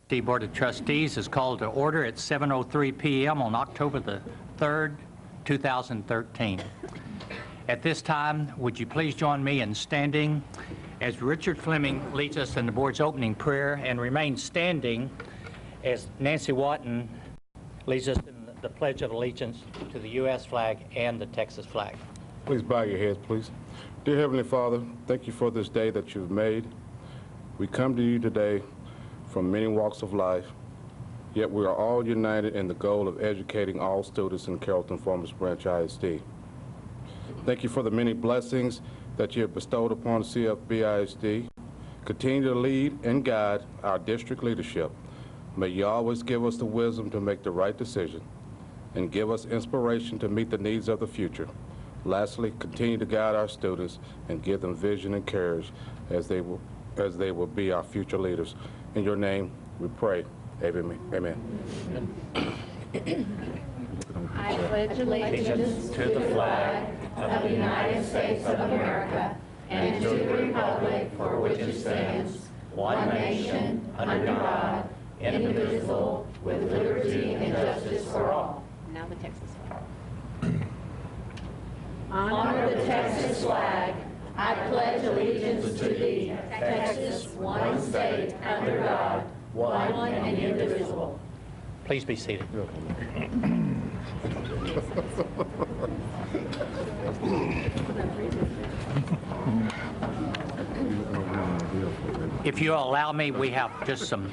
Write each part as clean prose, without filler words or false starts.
Board of Trustees is called to order at 7:03 p.m. on October the 3rd, 2013. At this time, would you please join me in standing as Richard Fleming leads us in the board's opening prayer, and remain standing as Nancy Watton leads us in the Pledge of Allegiance to the U.S. flag and the Texas flag. Please bow your heads, please. Dear Heavenly Father, thank you for this day that you've made. We come to you today from many walks of life, yet we are all united in the goal of educating all students in Carrollton-Farmers Branch ISD. Thank you for the many blessings that you have bestowed upon CFB ISD. Continue to lead and guide our district leadership. May you always give us the wisdom to make the right decision and give us inspiration to meet the needs of the future. Lastly, continue to guide our students and give them vision and courage as they will be our future leaders. In your name we pray. Amen. Amen. I pledge allegiance to the flag of the United States of America and to the republic for which it stands, one nation, under God, indivisible, with liberty and justice for all. Now the Texas flag. Honor the Texas flag. I pledge allegiance to thee, Texas, one state, under God, one and indivisible. Please be seated. If you'll allow me, we have just some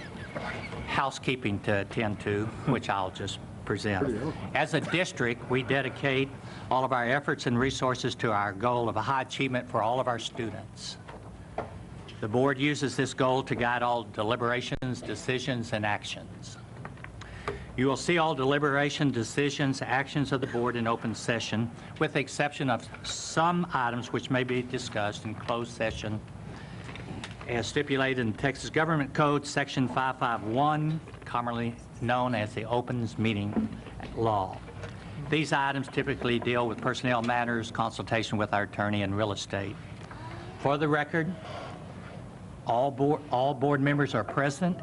housekeeping to attend to, which I'll just present. As a district, we dedicate all of our efforts and resources to our goal of a high achievement for all of our students. The board uses this goal to guide all deliberations, decisions, and actions. You will see all deliberation, decisions, actions of the board in open session, with the exception of some items which may be discussed in closed session as stipulated in Texas Government Code, Section 551, commonly known as the Opens Meeting Law. These items typically deal with personnel matters, consultation with our attorney, and real estate. For the record, all board members are present,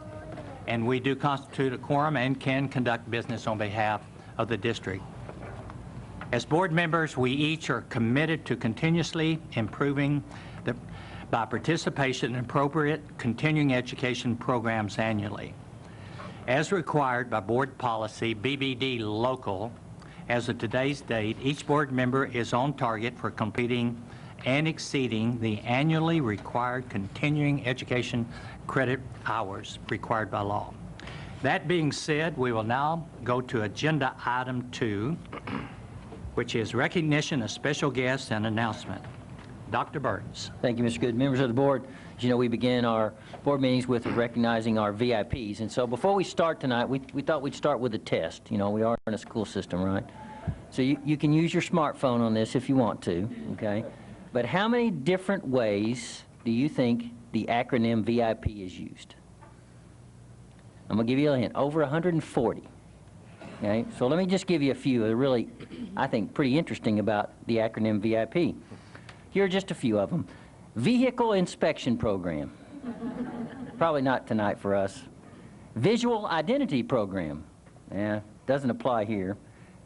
and we do constitute a quorum and can conduct business on behalf of the district. As board members, we each are committed to continuously improving by participation in appropriate continuing education programs annually. As required by board policy, BBD local, as of today's date, each board member is on target for completing and exceeding the annually required continuing education credit hours required by law. That being said, we will now go to agenda item 2, which is recognition of special guests and announcement. Dr. Burns. Thank you, Mr. Good. Members of the board, as you know, we begin our board meetings with recognizing our VIPs. And so before we start tonight, we thought we'd start with a test. You know, we are in a school system, right? So you can use your smartphone on this if you want to, okay? But how many different ways do you think the acronym VIP is used? I'm going to give you a hint. Over 140. Okay? So let me just give you a few that are really, I think, pretty interesting about the acronym VIP. Here are just a few of them. Vehicle Inspection Program. Probably not tonight for us. Visual Identity Program. Yeah, doesn't apply here.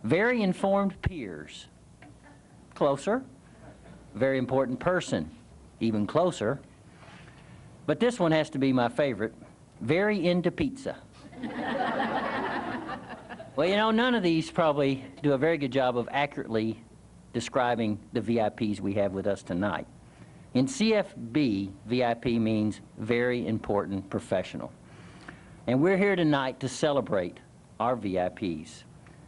Very Informed Peers. Closer. Very Important Person. Even closer. But this one has to be my favorite. Very Into Pizza. Well, you know, none of these probably do a very good job of accurately describing the VIPs we have with us tonight. In CFB, VIP means Very Important Professional. And we're here tonight to celebrate our VIPs.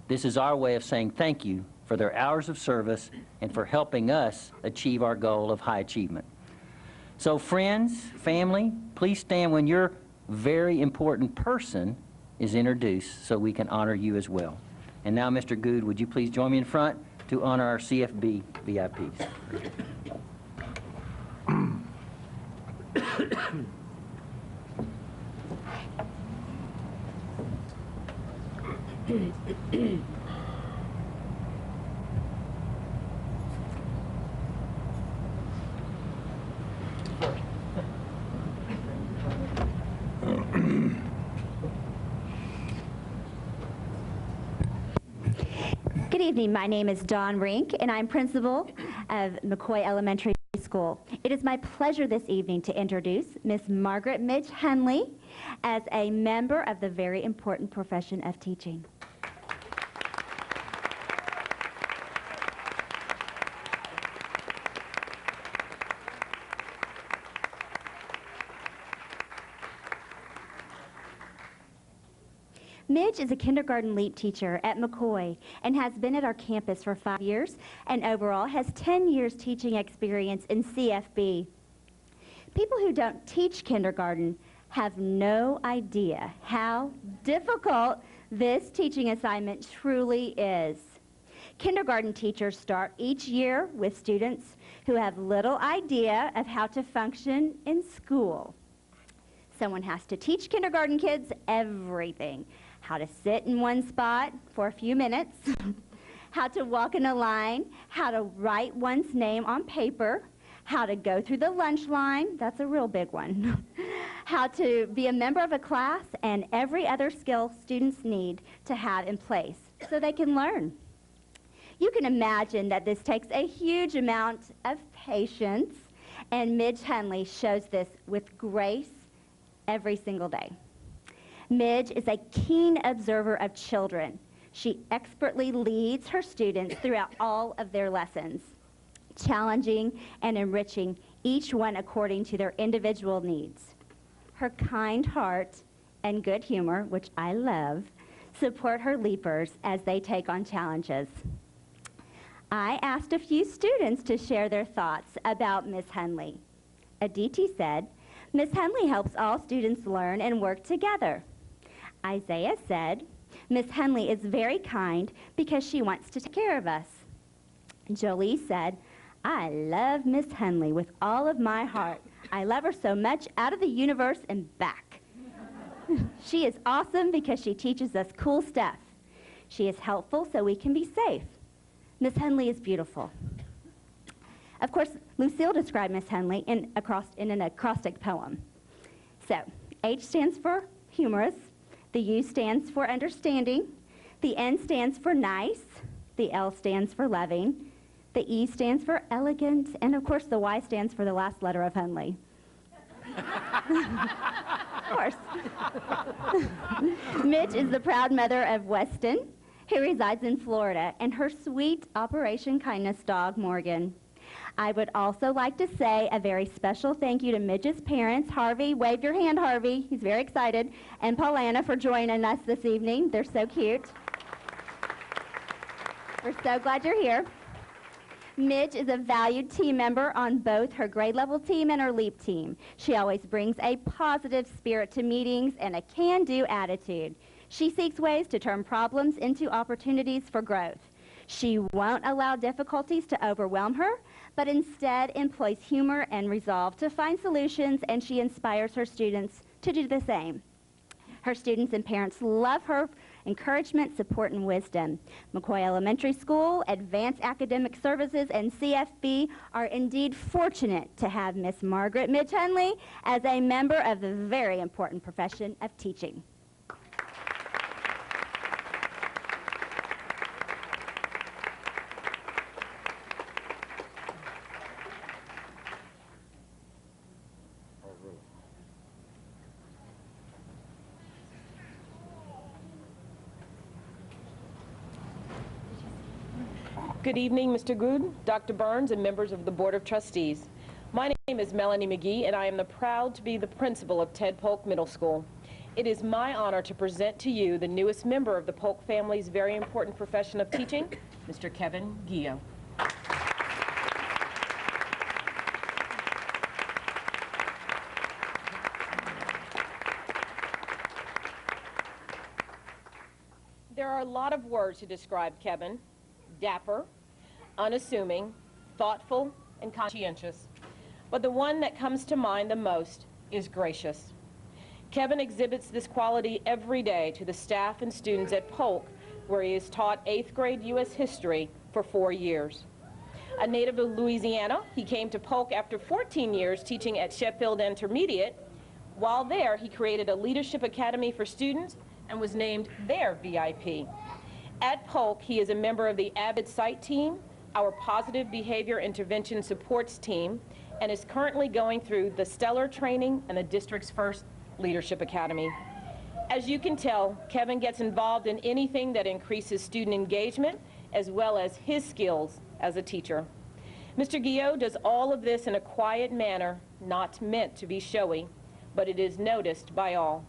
This is our way of saying thank you for their hours of service and for helping us achieve our goal of high achievement. So friends, family, please stand when your very important person is introduced so we can honor you as well. And now, Mr. Good, would you please join me in front to honor our CFB VIPs. Good evening. My name is Dawn Rink, and I'm principal of McCoy Elementary School. It is my pleasure this evening to introduce Miss Margaret Midge Henley as a member of the very important profession of teaching. Midge is a kindergarten LEAP teacher at McCoy and has been at our campus for 5 years and overall has 10 years teaching experience in CFB. People who don't teach kindergarten have no idea how difficult this teaching assignment truly is. Kindergarten teachers start each year with students who have little idea of how to function in school. Someone has to teach kindergarten kids everything. How to sit in one spot for a few minutes, how to walk in a line, how to write one's name on paper, how to go through the lunch line, that's a real big one, how to be a member of a class, and every other skill students need to have in place so they can learn. You can imagine that this takes a huge amount of patience, and Midge Henley shows this with grace every single day. Midge is a keen observer of children. She expertly leads her students throughout all of their lessons, challenging and enriching each one according to their individual needs. Her kind heart and good humor, which I love, support her leapers as they take on challenges. I asked a few students to share their thoughts about Miss Henley. Aditi said, "Miss Henley helps all students learn and work together." Isaiah said, "Miss Henley is very kind because she wants to take care of us." Jolie said, "I love Miss Henley with all of my heart. I love her so much out of the universe and back." She is awesome because she teaches us cool stuff. She is helpful so we can be safe. Miss Henley is beautiful. Of course, Lucille described Miss Henley in an acrostic poem. So, H stands for humorous. The U stands for understanding, the N stands for nice, the L stands for loving, the E stands for elegant, and of course the Y stands for the last letter of Henley. Of course. Midge is the proud mother of Weston, who resides in Florida, and her sweet Operation Kindness dog, Morgan. I would also like to say a very special thank you to Midge's parents, Harvey, wave your hand, Harvey, he's very excited, and Paulana for joining us this evening. They're so cute. We're so glad you're here. Midge is a valued team member on both her grade level team and her LEAP team. She always brings a positive spirit to meetings and a can-do attitude. She seeks ways to turn problems into opportunities for growth. She won't allow difficulties to overwhelm her, but instead employs humor and resolve to find solutions, and she inspires her students to do the same. Her students and parents love her encouragement, support, and wisdom. McCoy Elementary School, Advanced Academic Services, and CFB are indeed fortunate to have Miss Margaret Midge Henley as a member of the very important profession of teaching. Good evening, Mr. Good, Dr. Burns, and members of the Board of Trustees. My name is Melanie McGee, and I am proud to be the principal of Ted Polk Middle School. It is my honor to present to you the newest member of the Polk family's very important profession of teaching, Mr. Kevin Gio. There are a lot of words to describe Kevin. Dapper, unassuming, thoughtful, and conscientious. But the one that comes to mind the most is gracious. Kevin exhibits this quality every day to the staff and students at Polk, where he has taught 8th grade U.S. history for 4 years. A native of Louisiana, he came to Polk after 14 years teaching at Sheffield Intermediate. While there, he created a leadership academy for students and was named their VIP. At Polk, he is a member of the AVID Sight Team, our Positive Behavior Intervention Supports Team, and is currently going through the Stellar Training and the district's first Leadership Academy. As you can tell, Kevin gets involved in anything that increases student engagement as well as his skills as a teacher. Mr. Guillot does all of this in a quiet manner, not meant to be showy, but it is noticed by all.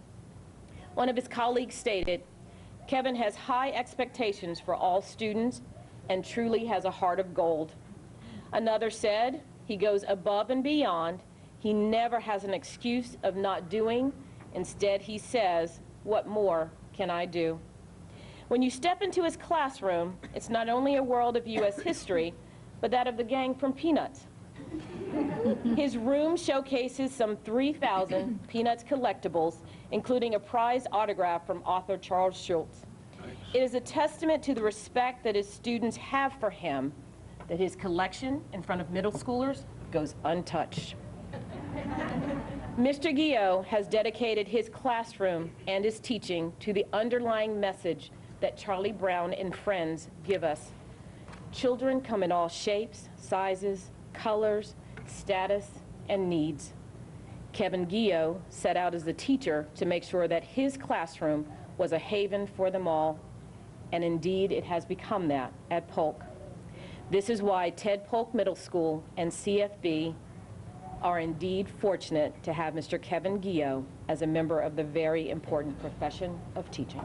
One of his colleagues stated, "Kevin has high expectations for all students and truly has a heart of gold." Another said, "He goes above and beyond. He never has an excuse of not doing. Instead, he says, 'What more can I do?'" When you step into his classroom, it's not only a world of U.S. history, but that of the gang from Peanuts. His room showcases some 3,000 Peanuts collectibles, including a prized autograph from author Charles Schulz. It is a testament to the respect that his students have for him that his collection in front of middle schoolers goes untouched. Mr. Guillot has dedicated his classroom and his teaching to the underlying message that Charlie Brown and friends give us. Children come in all shapes, sizes, colors, status, and needs. Kevin Guillot set out as a teacher to make sure that his classroom was a haven for them all, and indeed it has become that at Polk. This is why Ted Polk Middle School and CFB are indeed fortunate to have Mr. Kevin Guillot as a member of the very important profession of teaching.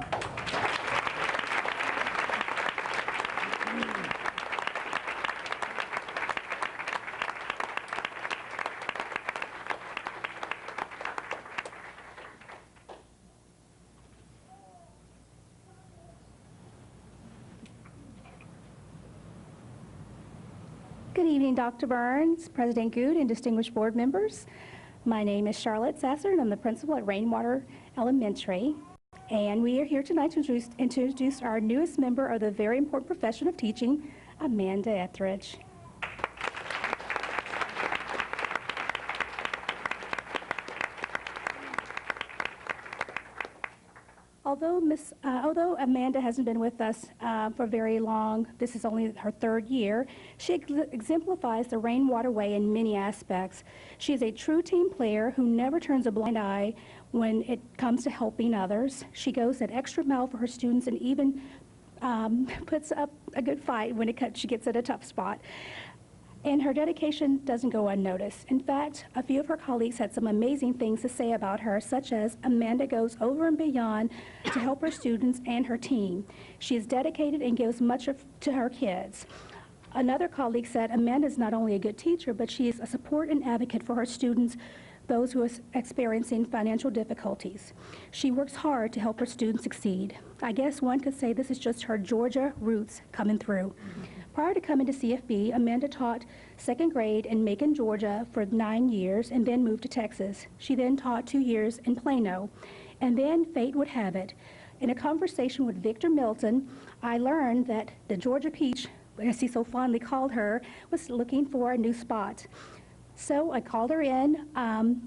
Good evening, Dr. Burns, President Good, and distinguished board members. My name is Charlotte Sasser, and I'm the principal at Rainwater Elementary. And we are here tonight to introduce our newest member of the very important profession of teaching, Amanda Etheridge. Although Amanda hasn't been with us for very long, this is only her third year, she exemplifies the Rainwater way in many aspects. She is a true team player who never turns a blind eye when it comes to helping others. She goes an extra mile for her students and even puts up a good fight when she gets at a tough spot. And her dedication doesn't go unnoticed. In fact, a few of her colleagues had some amazing things to say about her, such as Amanda goes over and beyond to help her students and her team. She is dedicated and gives much to her kids. Another colleague said Amanda is not only a good teacher, but she is a support and advocate for her students, those who are experiencing financial difficulties. She works hard to help her students succeed. I guess one could say this is just her Georgia roots coming through. Prior to coming to CFB, Amanda taught second grade in Macon, Georgia for 9 years and then moved to Texas. She then taught 2 years in Plano. And then fate would have it. In a conversation with Victor Milton, I learned that the Georgia Peach, as he so fondly called her, was looking for a new spot. So I called her in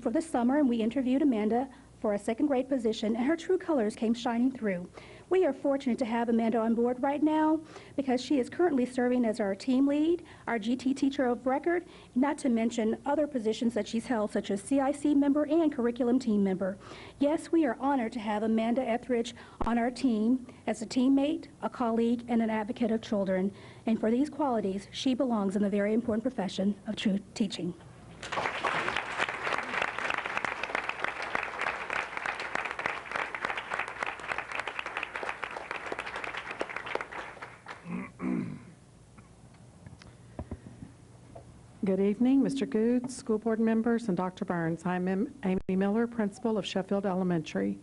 for the summer, and we interviewed Amanda for a second grade position, and her true colors came shining through. We are fortunate to have Amanda on board right now because she is currently serving as our team lead, our GT teacher of record, not to mention other positions that she's held, such as CIC member and curriculum team member. Yes, we are honored to have Amanda Etheridge on our team as a teammate, a colleague, and an advocate of children. And for these qualities, she belongs in the very important profession of true teaching. Good evening, Mr. Good, school board members, and Dr. Burns. I'm Amy Miller, principal of Sheffield Elementary.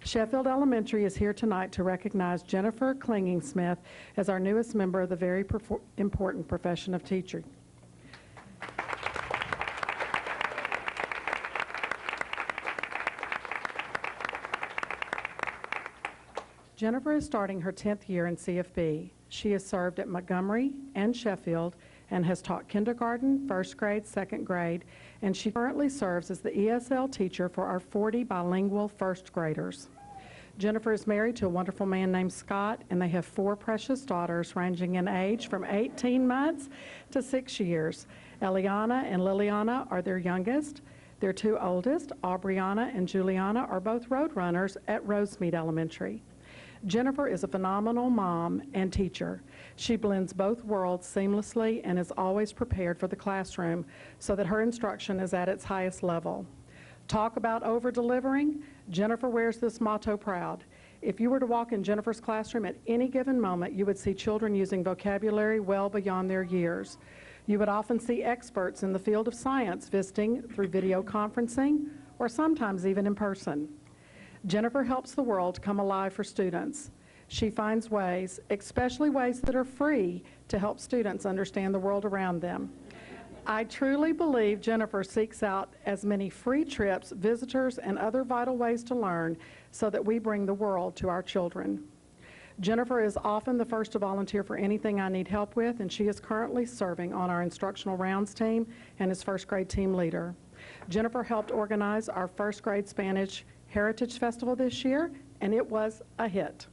Sheffield Elementary is here tonight to recognize Jennifer Clinging-Smith as our newest member of the very important profession of teaching. Jennifer is starting her 10th year in CFB. She has served at Montgomery and Sheffield and has taught kindergarten, first grade, second grade, and she currently serves as the ESL teacher for our 40 bilingual first graders. Jennifer is married to a wonderful man named Scott, and they have 4 precious daughters ranging in age from 18 months to 6 years. Eliana and Liliana are their youngest. Their 2 oldest, Aubriana and Juliana, are both road runners at Rosemead Elementary. Jennifer is a phenomenal mom and teacher. She blends both worlds seamlessly and is always prepared for the classroom so that her instruction is at its highest level. Talk about over-delivering. Jennifer wears this motto proud. If you were to walk in Jennifer's classroom at any given moment, you would see children using vocabulary well beyond their years. You would often see experts in the field of science visiting through video conferencing or sometimes even in person. Jennifer helps the world come alive for students. She finds ways, especially ways that are free, to help students understand the world around them. I truly believe Jennifer seeks out as many free trips, visitors, and other vital ways to learn so that we bring the world to our children. Jennifer is often the first to volunteer for anything I need help with, and she is currently serving on our instructional rounds team and is first grade team leader. Jennifer helped organize our first grade Spanish Heritage Festival this year, and it was a hit.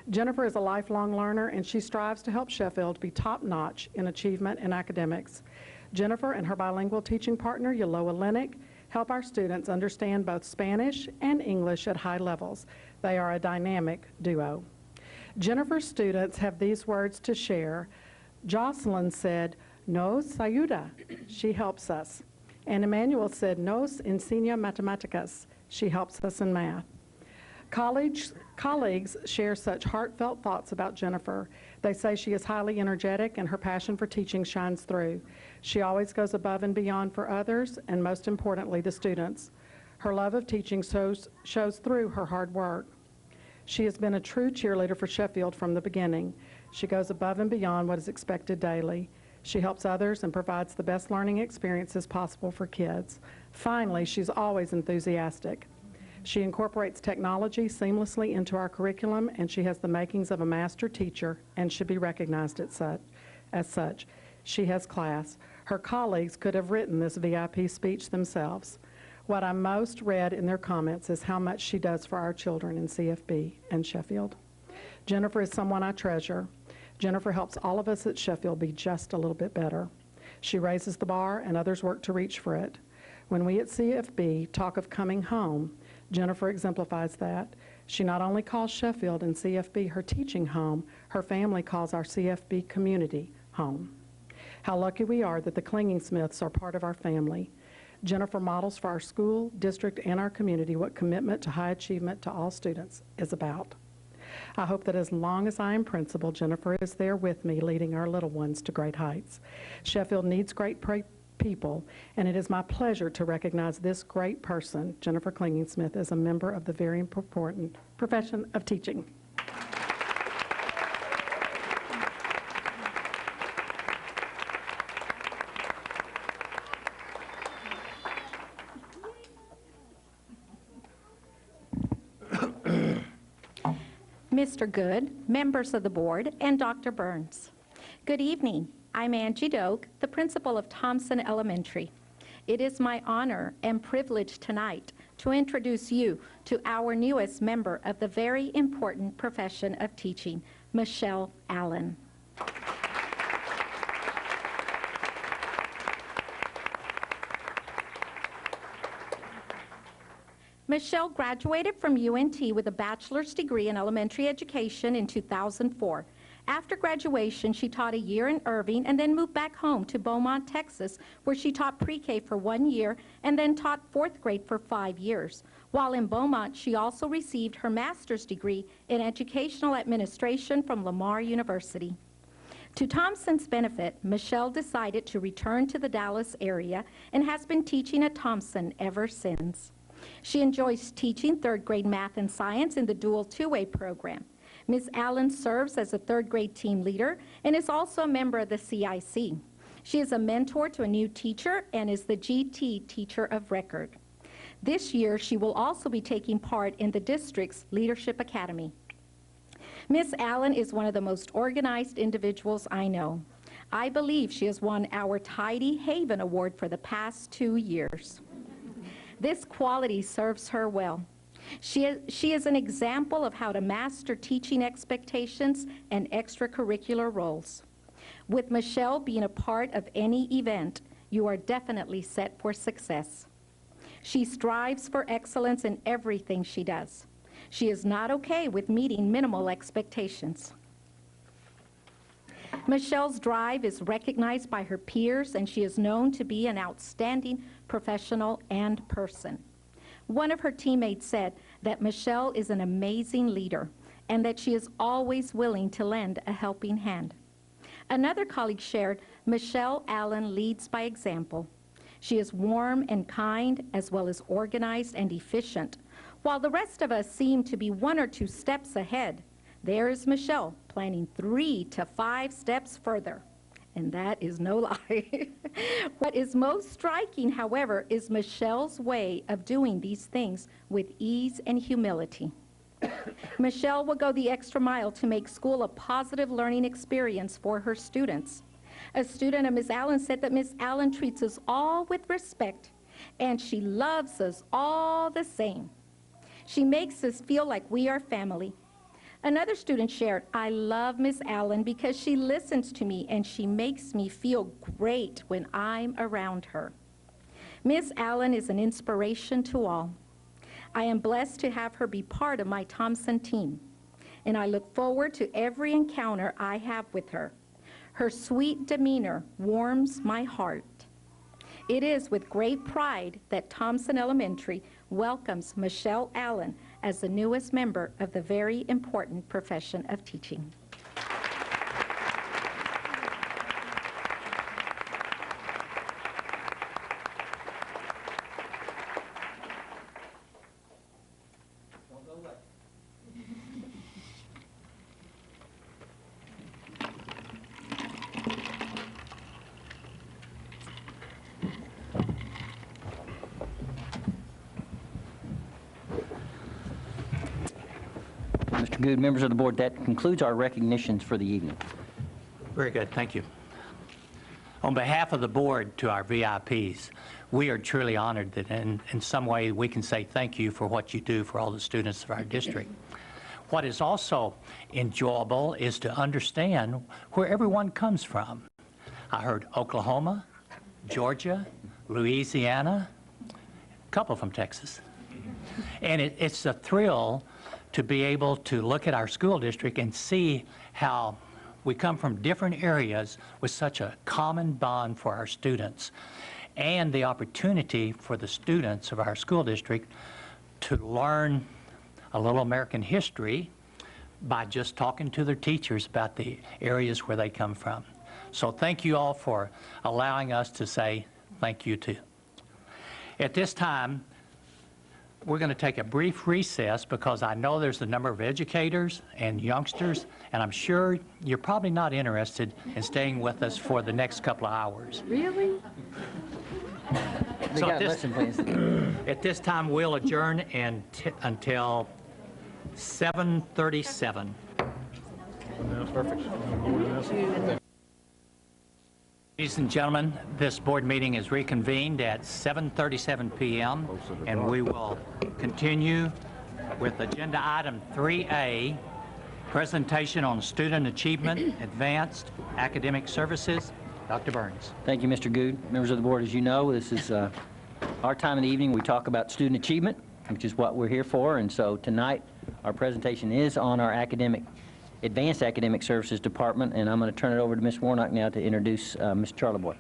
Jennifer is a lifelong learner, and she strives to help Sheffield be top-notch in achievement and academics. Jennifer and her bilingual teaching partner, Yaloa Lennick, help our students understand both Spanish and English at high levels. They are a dynamic duo. Jennifer's students have these words to share. Jocelyn said, "Nos ayuda," she helps us. And Emmanuel said, "Nos enseña matemáticas," she helps us in math. Colleagues share such heartfelt thoughts about Jennifer. They say she is highly energetic and her passion for teaching shines through. She always goes above and beyond for others, and most importantly, the students. Her love of teaching shows through her hard work. She has been a true cheerleader for Sheffield from the beginning. She goes above and beyond what is expected daily. She helps others and provides the best learning experiences possible for kids. Finally, she's always enthusiastic. She incorporates technology seamlessly into our curriculum, and she has the makings of a master teacher and should be recognized as such. She has class. Her colleagues could have written this VIP speech themselves. What I most read in their comments is how much she does for our children in CFB and Sheffield. Jennifer is someone I treasure. Jennifer helps all of us at Sheffield be just a little bit better. She raises the bar, and others work to reach for it. When we at CFB talk of coming home, Jennifer exemplifies that. She not only calls Sheffield and CFB her teaching home, her family calls our CFB community home. How lucky we are that the Clinging Smiths are part of our family. Jennifer models for our school, district, and our community what commitment to high achievement to all students is about. I hope that as long as I am principal, Jennifer is there with me, leading our little ones to great heights. Sheffield needs great people, and it is my pleasure to recognize this great person, Jennifer Clinging Smith, as a member of the very important profession of teaching. Mr. Good, members of the board, and Dr. Burns. Good evening. I'm Angie Doak, the principal of Thompson Elementary. It is my honor and privilege tonight to introduce you to our newest member of the very important profession of teaching, Michelle Allen. Michelle graduated from UNT with a bachelor's degree in elementary education in 2004. After graduation, she taught a year in Irving and then moved back home to Beaumont, Texas, where she taught pre-K for 1 year and then taught 4th grade for 5 years. While in Beaumont, she also received her master's degree in educational administration from Lamar University. To Thompson's benefit, Michelle decided to return to the Dallas area and has been teaching at Thompson ever since. She enjoys teaching 3rd grade math and science in the dual two-way program. Ms. Allen serves as a 3rd grade team leader and is also a member of the CIC. She is a mentor to a new teacher and is the GT Teacher of Record. This year, she will also be taking part in the district's Leadership Academy. Ms. Allen is one of the most organized individuals I know. I believe she has won our Tidy Haven Award for the past 2 years. This quality serves her well. She is an example of how to master teaching expectations and extracurricular roles. With Michelle being a part of any event, you are definitely set for success. She strives for excellence in everything she does. She is not okay with meeting minimal expectations. Michelle's drive is recognized by her peers, and she is known to be an outstanding professional and person. One of her teammates said that Michelle is an amazing leader and that she is always willing to lend a helping hand. Another colleague shared, Michelle Allen leads by example. She is warm and kind, as well as organized and efficient. While the rest of us seem to be 1 or 2 steps ahead, there is Michelle planning 3 to 5 steps further. And that is no lie. What is most striking, however, is Michelle's way of doing these things with ease and humility. Michelle will go the extra mile to make school a positive learning experience for her students. A student of Ms. Allen said that Ms. Allen treats us all with respect, and she loves us all the same. She makes us feel like we are family. Another student shared, I love Ms. Allen because she listens to me and she makes me feel great when I'm around her. Ms. Allen is an inspiration to all. I am blessed to have her be part of my Thompson team, and I look forward to every encounter I have with her. Her sweet demeanor warms my heart. It is with great pride that Thompson Elementary welcomes Michelle Allen as the newest member of the very important profession of teaching. Mr. Good, members of the board, that concludes our recognitions for the evening. Very good, thank you. On behalf of the board to our VIPs, we are truly honored that in some way we can say thank you for what you do for all the students of our district. What is also enjoyable is to understand where everyone comes from. I heard Oklahoma, Georgia, Louisiana, a couple from Texas. And it's a thrill to be able to look at our school district and see how we come from different areas with such a common bond for our students, and the opportunity for the students of our school district to learn a little American history by just talking to their teachers about the areas where they come from. So thank you all for allowing us to say thank you too. At this time, we're going to take a brief recess because I know there's a number of educators and youngsters, and I'm sure you're probably not interested in staying with us for the next couple of hours. Really? They got lesson plans. At this time, we'll adjourn until 7:37. Ladies and gentlemen, this board meeting is reconvened at 7:37 p.m. and we will continue with agenda item 3A, presentation on student achievement, advanced academic services. Dr. Burns. Thank you, Mr. Good. Members of the board, as you know, this is our time in the evening. We talk about student achievement, which is what we're here for. And so tonight, our presentation is on our Advanced Academic Services Department, and I'm going to turn it over to Ms. Warnock now to introduce Ms. Charleboy.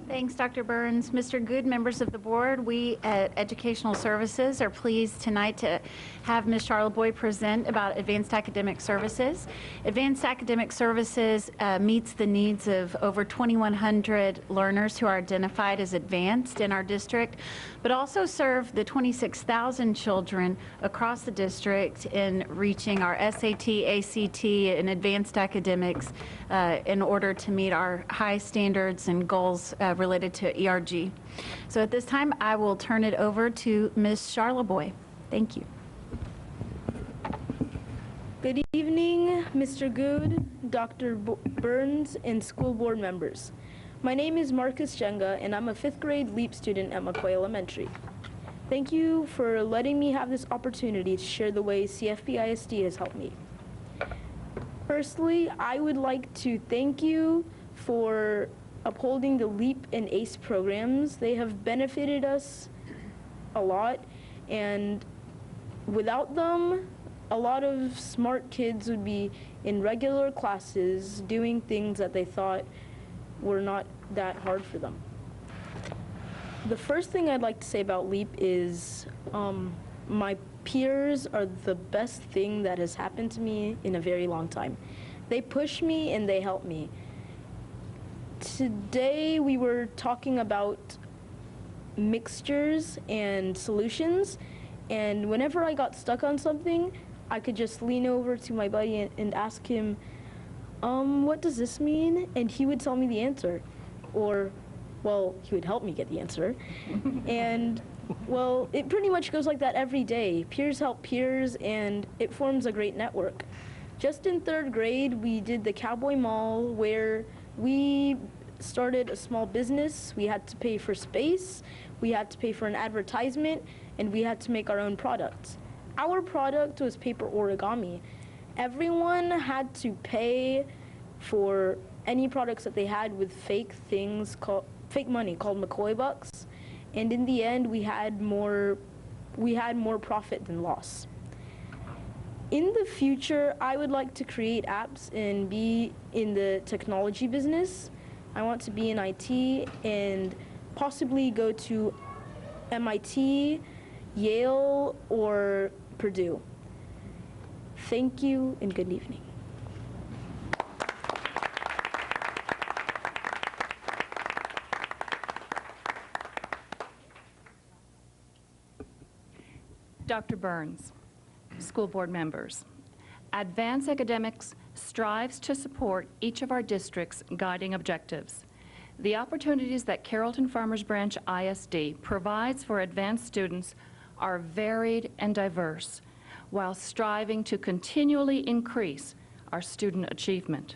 Thanks, Dr. Burns. Mr. Good, members of the board, we at Educational Services are pleased tonight to have Ms. Charleboy present about Advanced Academic Services. Advanced Academic Services meets the needs of over 2,100 learners who are identified as advanced in our district, but also serve the 26,000 children across the district in reaching our SAT, ACT, and advanced academics in order to meet our high standards and goals related to ERG. So at this time, I will turn it over to Ms. Charleboy. Thank you. Good evening, Mr. Good, Dr. Burns, and school board members. My name is Marcus Jenga, and I'm a 5th grade LEAP student at McCoy Elementary. Thank you for letting me have this opportunity to share the ways CFP-ISD has helped me. Firstly, I would like to thank you for upholding the LEAP and ACE programs. They have benefited us a lot, and without them, a lot of smart kids would be in regular classes doing things that they thought were not that hard for them. The first thing I'd like to say about LEAP is my peers are the best thing that has happened to me in a very long time. They push me and they help me. Today we were talking about mixtures and solutions, and whenever I got stuck on something, I could just lean over to my buddy and ask him, what does this mean? And he would tell me the answer. Or, well, he would help me get the answer. And, well, it pretty much goes like that every day. Peers help peers, and it forms a great network. Just in 3rd grade, we did the Cowboy Mall, where we started a small business. We had to pay for space, we had to pay for an advertisement, and we had to make our own products. Our product was paper origami. Everyone had to pay for any products that they had with fake money called McCoy bucks, and in the end we had more profit than loss. In the future, I would like to create apps and be in the technology business. I want to be in IT and possibly go to MIT, Yale, or Purdue. Thank you and good evening. Dr. Burns, school board members, Advance Academics strives to support each of our district's guiding objectives. The opportunities that Carrollton-Farmers Branch ISD provides for advanced students are varied and diverse, while striving to continually increase our student achievement.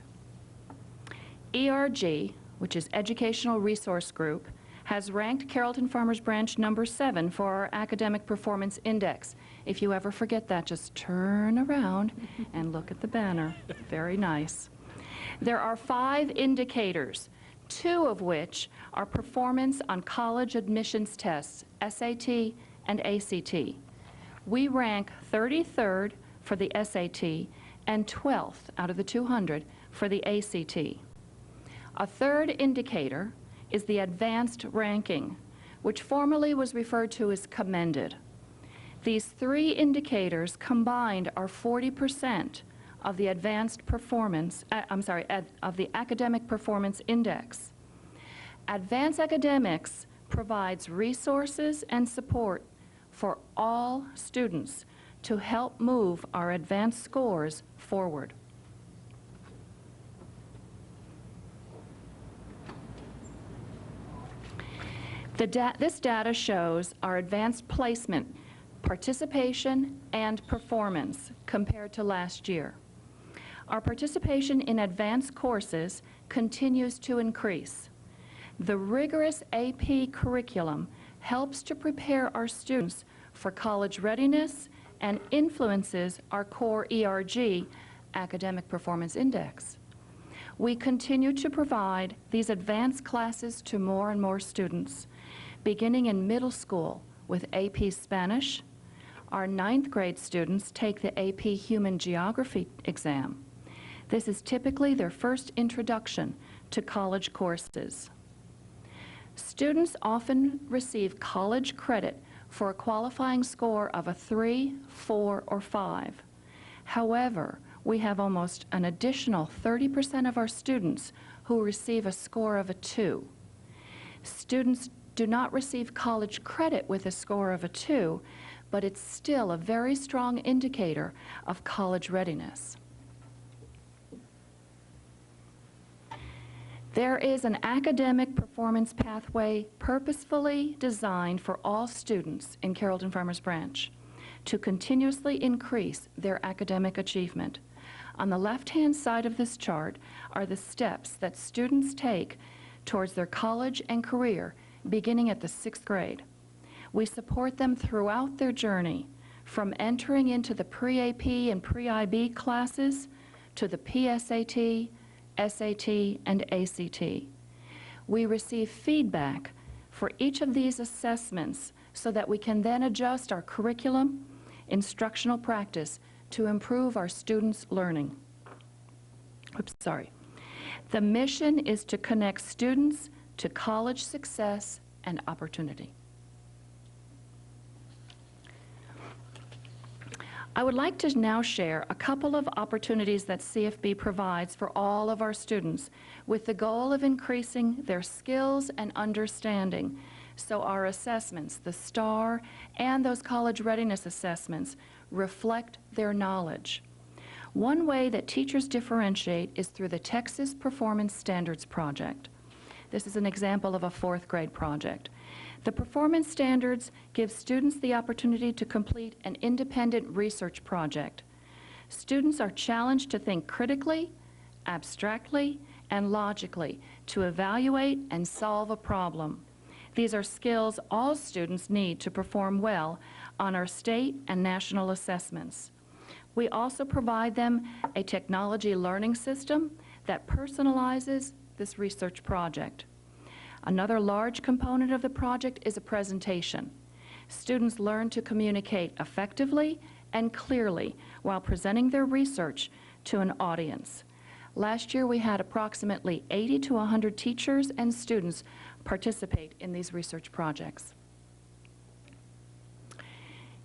ERG, which is Educational Resource Group, has ranked Carrollton-Farmers Branch number 7 for our Academic Performance Index. If you ever forget that, just turn around and look at the banner. Very nice. There are 5 indicators, 2 of which are performance on college admissions tests, SAT and ACT. We rank 33rd for the SAT and 12th out of the 200 for the ACT. A 3rd indicator is the advanced ranking, which formerly was referred to as commended. These 3 indicators combined are 40% of the advanced performance, of the Academic Performance Index. Advanced Academics provides resources and support for all students to help move our advanced scores forward. This data shows our advanced placement, participation, and performance compared to last year. Our participation in advanced courses continues to increase. The rigorous AP curriculum helps to prepare our students for college readiness and influences our core ERG, Academic Performance Index. We continue to provide these advanced classes to more and more students, beginning in middle school with AP Spanish. Our 9th grade students take the AP Human Geography exam. This is typically their first introduction to college courses. Students often receive college credit for a qualifying score of a 3, 4, or 5. However, we have almost an additional 30% of our students who receive a score of a 2. Students do not receive college credit with a score of a 2, but it's still a very strong indicator of college readiness. There is an academic performance pathway purposefully designed for all students in Carrollton-Farmers Branch to continuously increase their academic achievement. On the left-hand side of this chart are the steps that students take towards their college and career beginning at the 6th grade. We support them throughout their journey, from entering into the pre-AP and pre-IB classes to the PSAT, SAT, and ACT. We receive feedback for each of these assessments so that we can then adjust our curriculum, instructional practice to improve our students' learning. The mission is to connect students to college success and opportunity. I would like to now share a couple of opportunities that CFB provides for all of our students with the goal of increasing their skills and understanding, so our assessments, the STAR and those college readiness assessments, reflect their knowledge. One way that teachers differentiate is through the Texas Performance Standards Project. This is an example of a 4th grade project. The performance standards give students the opportunity to complete an independent research project. Students are challenged to think critically, abstractly, and logically to evaluate and solve a problem. These are skills all students need to perform well on our state and national assessments. We also provide them a technology learning system that personalizes this research project. Another large component of the project is a presentation. Students learn to communicate effectively and clearly while presenting their research to an audience. Last year, we had approximately 80 to 100 teachers and students participate in these research projects.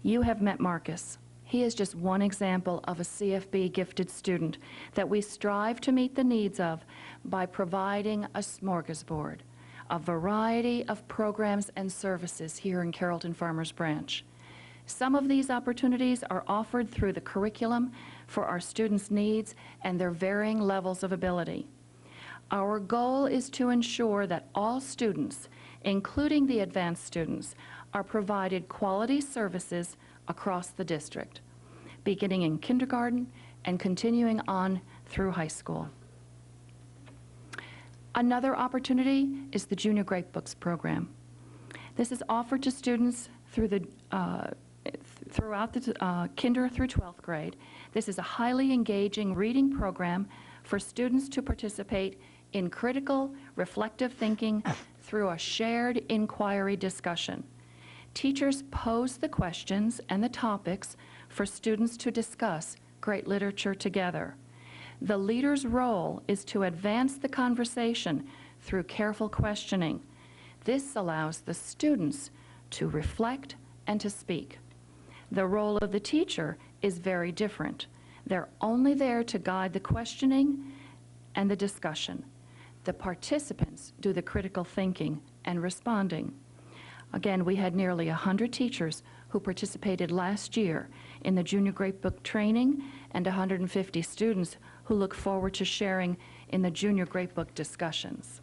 You have met Marcus. He is just one example of a CFB gifted student that we strive to meet the needs of by providing a smorgasbord, a variety of programs and services here in Carrollton-Farmers branch. Some of these opportunities are offered through the curriculum for our students' needs and their varying levels of ability. Our goal is to ensure that all students, including the advanced students, are provided quality services across the district, beginning in kindergarten and continuing on through high school. Another opportunity is the Junior Great Books program. This is offered to students through the throughout the kinder through 12th grade. This is a highly engaging reading program for students to participate in critical, reflective thinking through a shared inquiry discussion. Teachers pose the questions and the topics for students to discuss great literature together. The leader's role is to advance the conversation through careful questioning. This allows the students to reflect and to speak. The role of the teacher is very different. They're only there to guide the questioning and the discussion. The participants do the critical thinking and responding. Again, we had nearly 100 teachers who participated last year in the Junior Great Book training and 150 students who look forward to sharing in the Junior Great Book discussions.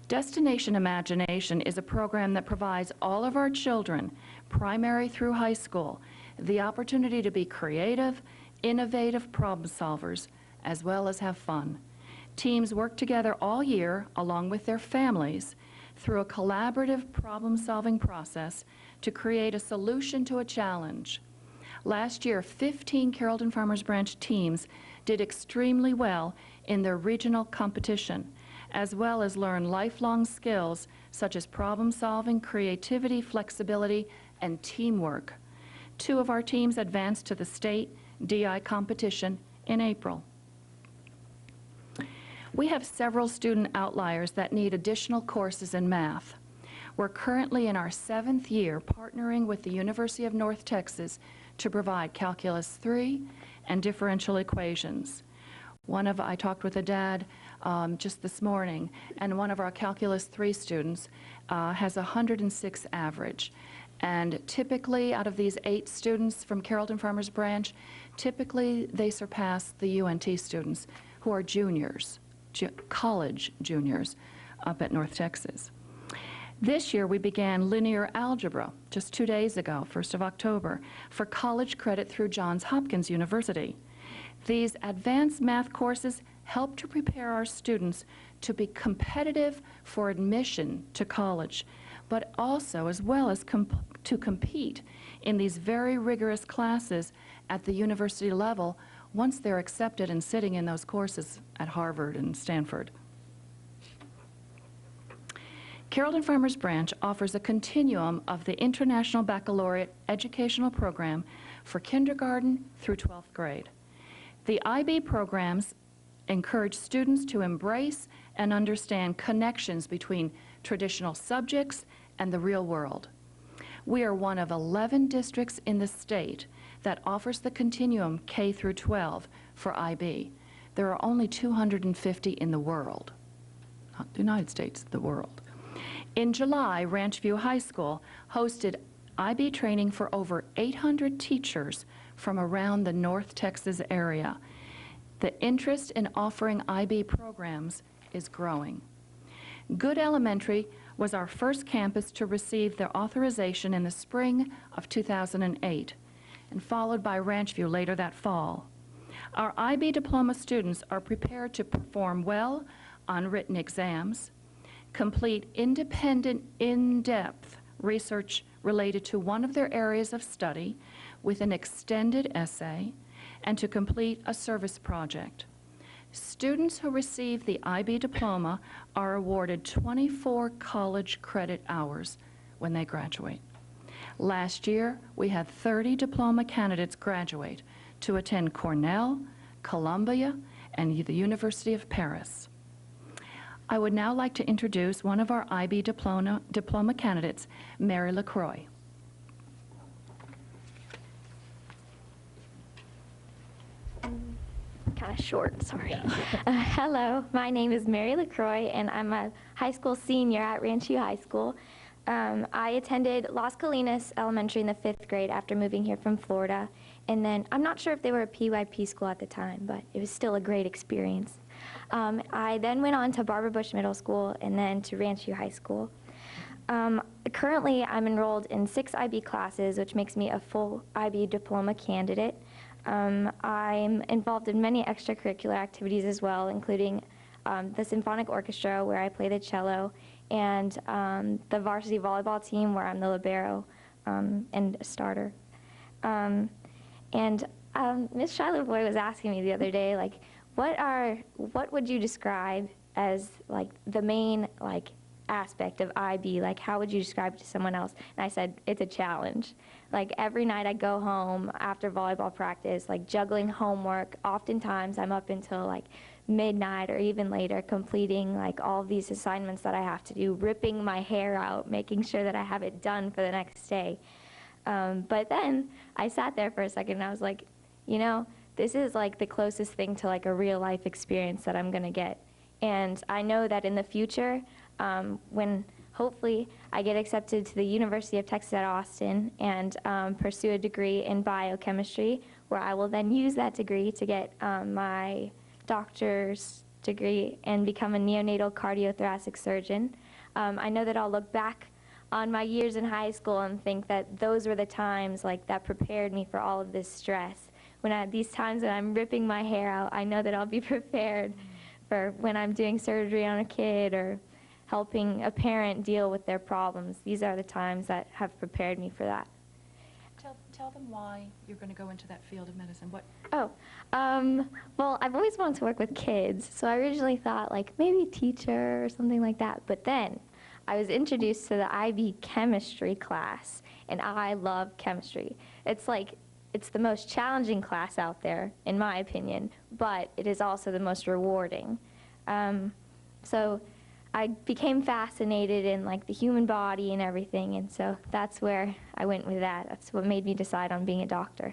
Destination Imagination is a program that provides all of our children, primary through high school, the opportunity to be creative, innovative problem solvers, as well as have fun. Teams work together all year, along with their families, through a collaborative problem-solving process to create a solution to a challenge. Last year, 15 Carrollton-Farmers branch teams did extremely well in their regional competition, as well as learn lifelong skills such as problem-solving, creativity, flexibility, and teamwork. 2 of our teams advanced to the state DI competition in April. We have several student outliers that need additional courses in math. We're currently in our 7th year partnering with the University of North Texas to provide Calculus 3 and differential equations. I talked with a dad just this morning, and one of our Calculus 3 students has 106 average. And typically, out of these 8 students from Carrollton-Farmers branch, typically they surpass the UNT students who are juniors, college juniors up at North Texas. This year, we began linear algebra just 2 days ago, 1st of October, for college credit through Johns Hopkins University. These advanced math courses help to prepare our students to be competitive for admission to college, but also as well as to compete in these very rigorous classes at the university level once they're accepted and sitting in those courses at Harvard and Stanford. Carrollton-Farmers branch offers a continuum of the International Baccalaureate educational program for kindergarten through 12th grade. The IB programs encourage students to embrace and understand connections between traditional subjects and the real world. We are one of 11 districts in the state that offers the continuum K through 12 for IB. There are only 250 in the world, not the United States, the world. In July, Ranchview High School hosted IB training for over 800 teachers from around the North Texas area. The interest in offering IB programs is growing. Good Elementary was our first campus to receive their authorization in the spring of 2008, and followed by Ranchview later that fall. Our IB diploma students are prepared to perform well on written exams, complete independent, in-depth research related to one of their areas of study with an extended essay, and to complete a service project. Students who receive the IB diploma are awarded 24 college credit hours when they graduate. Last year, we had 30 diploma candidates graduate to attend Cornell, Columbia, and the University of Paris. I would now like to introduce one of our IB diploma candidates, Mary LaCroix. Kind of short, sorry. Hello, my name is Mary LaCroix, and I'm a high school senior at Ranchview High School. I attended Las Colinas Elementary in the 5th grade after moving here from Florida, and then I'm not sure if they were a PYP school at the time, but it was still a great experience. I then went on to Barbara Bush Middle School and then to Ranchview High School. Currently, I'm enrolled in 6 IB classes, which makes me a full IB diploma candidate. I'm involved in many extracurricular activities as well, including the symphonic orchestra where I play the cello, and the varsity volleyball team where I'm the libero and a starter. Miss Shiloh Boy was asking me the other day, like, what would you describe as like the main like aspect of IB? Like, how would you describe it to someone else? And I said, it's a challenge. Like, every night I go home after volleyball practice, like juggling homework. Oftentimes I'm up until like midnight or even later completing like all of these assignments that I have to do, ripping my hair out, making sure that I have it done for the next day. But then I sat there for a second and I was like, you know, this is like the closest thing to like a real life experience that I'm gonna get. And I know that in the future, when hopefully I get accepted to the University of Texas at Austin and pursue a degree in biochemistry, where I will then use that degree to get my doctor's degree and become a neonatal cardiothoracic surgeon. I know that I'll look back on my years in high school and think that those were the times like that prepared me for all of this stress. When at these times when I'm ripping my hair out, I know that I'll be prepared for when I'm doing surgery on a kid or helping a parent deal with their problems. These are the times that have prepared me for that. Tell them why you're going to go into that field of medicine. What? Oh, well, I've always wanted to work with kids, so I originally thought like maybe teacher or something like that. But then I was introduced to the IB chemistry class, and I love chemistry. It's the most challenging class out there, in my opinion, but it is also the most rewarding. So I became fascinated in like the human body and everything, and so that's where I went with that. That's what made me decide on being a doctor.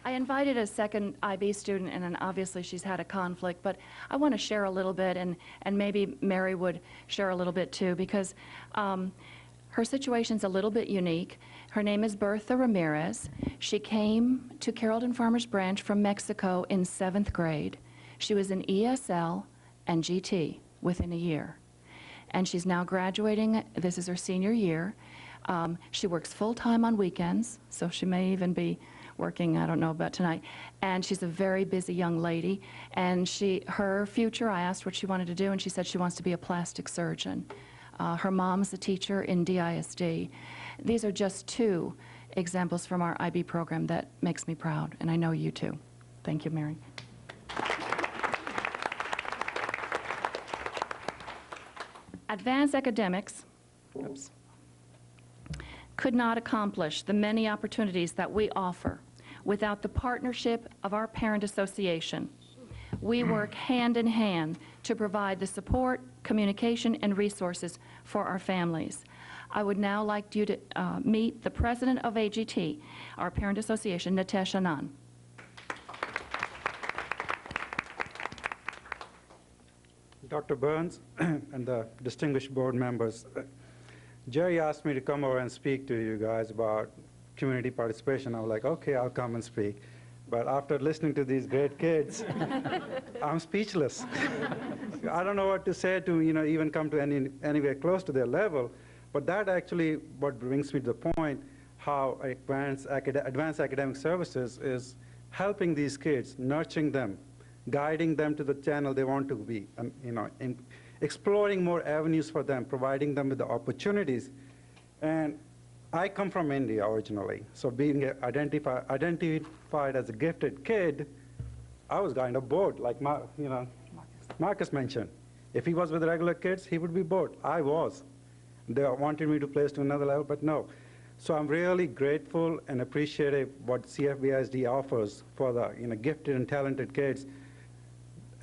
I invited a second IB student, and then obviously she's had a conflict, but I want to share a little bit, and maybe Mary would share a little bit too, because her situation's a little bit unique. Her name is Bertha Ramirez. She came to Carrollton-Farmers branch from Mexico in 7th grade. She was in ESL and GT within a year. And she's now graduating. This is her senior year. She works full-time on weekends, so she may even be working, I don't know about tonight. And she's a very busy young lady. And her future, I asked what she wanted to do, and she said she wants to be a plastic surgeon. Her mom's a teacher in DISD. These are just two examples from our IB program that makes me proud, and I know you too. Thank you, Mary. Advanced academics could not accomplish the many opportunities that we offer without the partnership of our parent association. We work hand in hand to provide the support, communication, and resources for our families. I would now like you to meet the president of AGT, our parent association, Nitesh Anand. Dr. Burns and the distinguished board members, Jerry asked me to come over and speak to you guys about community participation. I was like, okay, I'll come and speak. But after listening to these great kids, I'm speechless. I don't know what to say to, even come to anywhere close to their level. But that actually what brings me to the point how advanced academic services is helping these kids, nurturing them, guiding them to the channel they want to be, and exploring more avenues for them, providing them with the opportunities. And I come from India originally, so being identified as a gifted kid, I was kind of bored, like Marcus mentioned. If he was with regular kids, he would be bored. I was. They wanted me to place to another level, but no. So I'm really grateful and appreciative what CFBISD offers for the gifted and talented kids.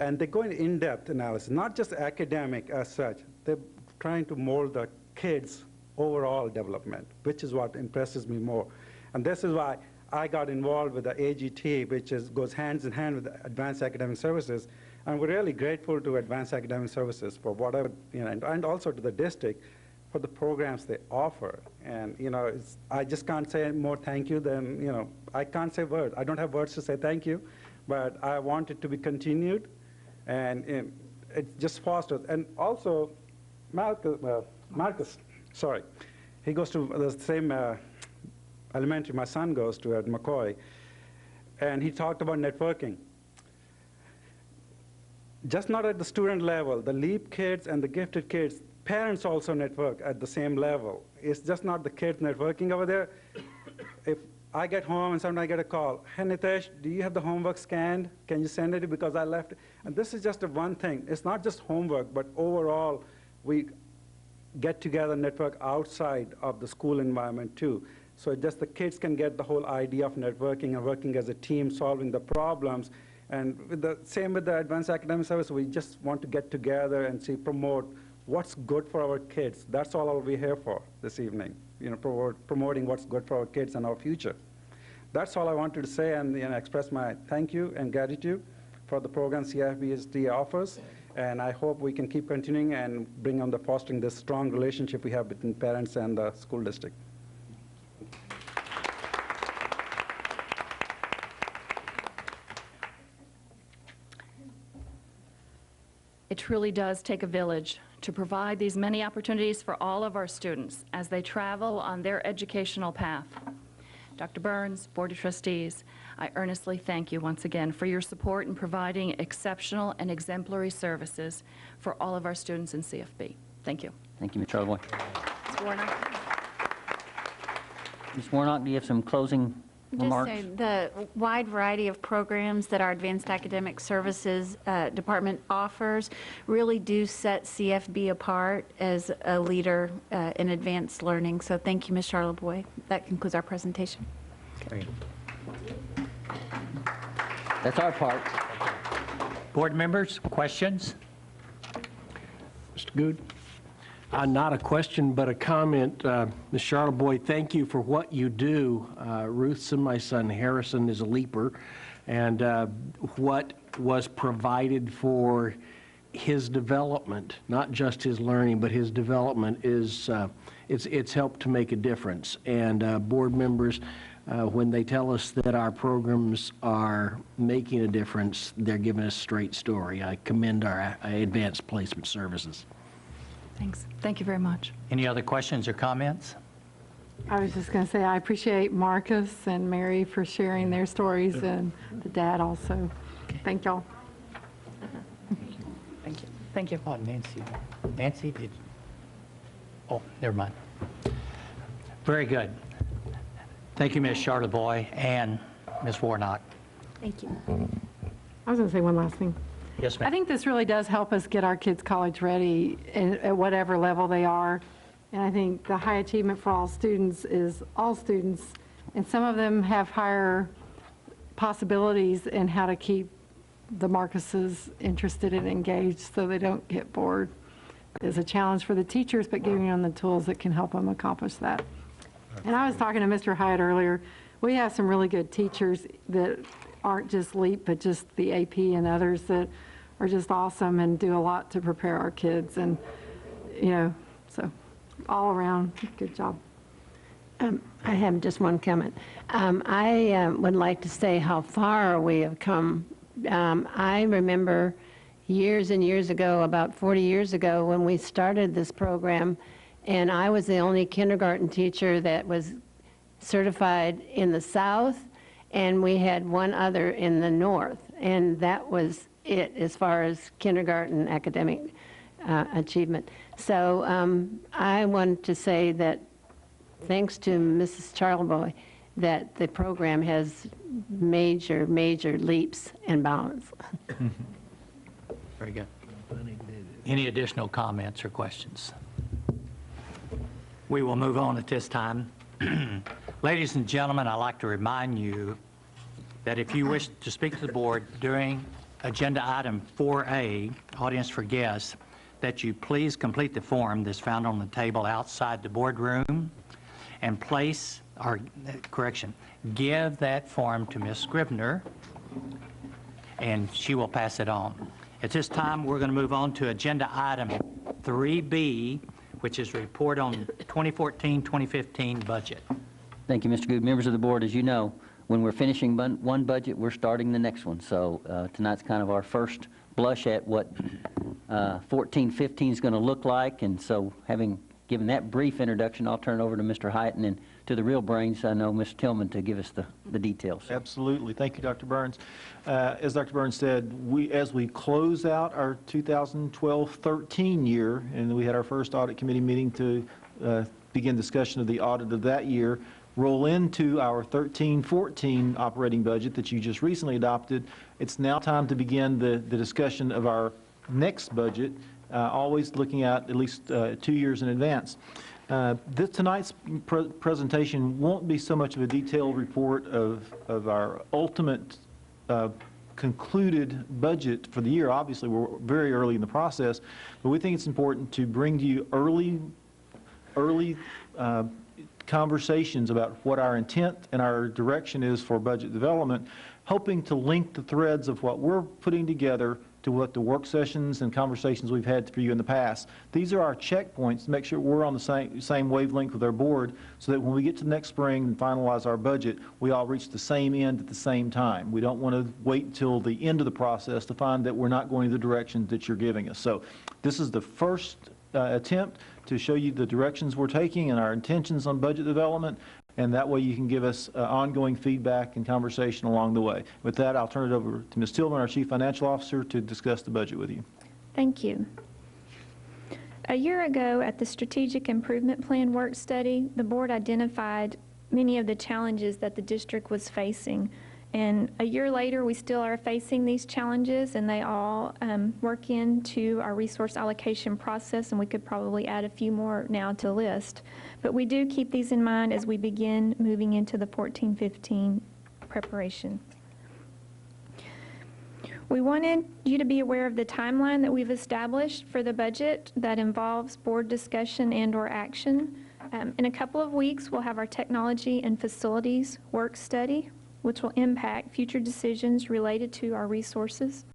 And they go into in-depth analysis, not just academic as such. They're trying to mold the kids' overall development, which is what impresses me more. And this is why I got involved with the AGT, which goes hands in hand with Advanced Academic Services. And we're really grateful to Advanced Academic Services for whatever, and also to the district for the programs they offer. And I just can't say more thank you than, I can't say words. I don't have words to say thank you, but I want it to be continued. And it just fosters. And also, Marcus, sorry, he goes to the same elementary my son goes to at McCoy, and he talked about networking. Just not at the student level, the LEAP kids and the gifted kids, parents also network at the same level. It's just not the kids networking over there. If I get home and sometimes I get a call, hey Nitesh, do you have the homework scanned? Can you send it because I left it? And this is just one thing. It's not just homework, but overall we get together network outside of the school environment too. So just the kids can get the whole idea of networking and working as a team, solving the problems. And same with the Advanced Academic Service, we just want to get together and promote what's good for our kids. That's all I'll be here for this evening, promoting what's good for our kids and our future. That's all I wanted to say, and express my thank you and gratitude for the program CFBSD offers. And I hope we can keep continuing and bring on fostering this strong relationship we have between parents and the school district. It truly does take a village to provide these many opportunities for all of our students as they travel on their educational path. Dr. Burns, Board of Trustees, I earnestly thank you once again for your support in providing exceptional and exemplary services for all of our students in CFB. Thank you. Thank you, Ms. Charlevoix. Ms. Warnock. Ms. Warnock, do you have some closing remarks? Just say the wide variety of programs that our Advanced Academic Services Department offers really do set CFB apart as a leader in advanced learning. So thank you, Ms. Charlevoix. That concludes our presentation. Okay. That's our part. Board members, questions? Mr. Good? Not a question, but a comment. Ms. Charlevoix, thank you for what you do. Ruth's and my son Harrison is a leaper, and what was provided for his development, not just his learning, but his development is, it's helped to make a difference. And board members, when they tell us that our programs are making a difference, they're giving us a straight story. I commend our advanced placement services. Thanks. Thank you very much. Any other questions or comments? I was just going to say, I appreciate Marcus and Mary for sharing their stories, and the dad also. Thank y'all. Thank you. Thank you. Oh, Nancy. Nancy, did... Oh, never mind. Very good. Thank you, Ms. Charleboy and Ms. Warnock. Thank you. I was going to say one last thing. Yes, I ma'am. think this really does help us get our kids college ready at whatever level they are. And I think the high achievement for all students is all students. And some of them have higher possibilities in how to keep the Marcuses interested and engaged so they don't get bored. It's a challenge for the teachers, but giving them the tools that can help them accomplish that. And I was talking to Mr. Hyatt earlier. We have some really good teachers that aren't just LEAP, but just the AP and others that are just awesome and do a lot to prepare our kids. And, you know, so all around, good job. I have just one comment. I would like to say how far we have come. I remember years and years ago, about 40 years ago, when we started this program, and I was the only kindergarten teacher that was certified in the South, and we had one other in the North, and that was it as far as kindergarten academic achievement. So I want to say that thanks to Mrs. Charleboy, that the program has major, major leaps and bounds. Very good. Any additional comments or questions? We will move on at this time. Ladies and gentlemen, I'd like to remind you that if you wish to speak to the board during agenda item 4A, audience for guests, that you please complete the form that's found on the table outside the boardroom and place, or correction, give that form to Ms. Scribner, and she will pass it on. At this time, we're going to move on to agenda item 3B, which is report on 2014-2015 budget. Thank you, Mr. Good. Members of the board, as you know, when we're finishing one budget, we're starting the next one. So tonight's kind of our first blush at what 14-15 is going to look like. And so having given that brief introduction, I'll turn it over to Mr. Hyatt and then to the real brains, I know Mr. Tillman, to give us the details. Absolutely. Thank you, Dr. Burns. As Dr. Burns said, as we close out our 2012-13 year, and we had our first audit committee meeting to begin discussion of the audit of that year, roll into our 13-14 operating budget that you just recently adopted, it's now time to begin the discussion of our next budget, always looking at least 2 years in advance. Tonight's presentation won't be so much of a detailed report of our ultimate concluded budget for the year. Obviously, we're very early in the process, but we think it's important to bring to you early conversations about what our intent and our direction is for budget development, hoping to link the threads of what we're putting together to what the work sessions and conversations we've had for you in the past. These are our checkpoints to make sure we're on the same wavelength with our board so that when we get to next spring and finalize our budget, we all reach the same end at the same time. We don't want to wait until the end of the process to find that we're not going the direction that you're giving us. So this is the first attempt to show you the directions we're taking and our intentions on budget development, and that way you can give us ongoing feedback and conversation along the way. With that, I'll turn it over to Ms. Tillman, our Chief Financial Officer, to discuss the budget with you. Thank you. A year ago at the Strategic Improvement Plan work study, the board identified many of the challenges that the district was facing. And a year later, we still are facing these challenges, and they all work into our resource allocation process, and we could probably add a few more now to the list. But we do keep these in mind as we begin moving into the 14-15 preparation. We wanted you to be aware of the timeline that we've established for the budget that involves board discussion and/or action. In a couple of weeks, we'll have our technology and facilities work study, which will impact future decisions related to our resources.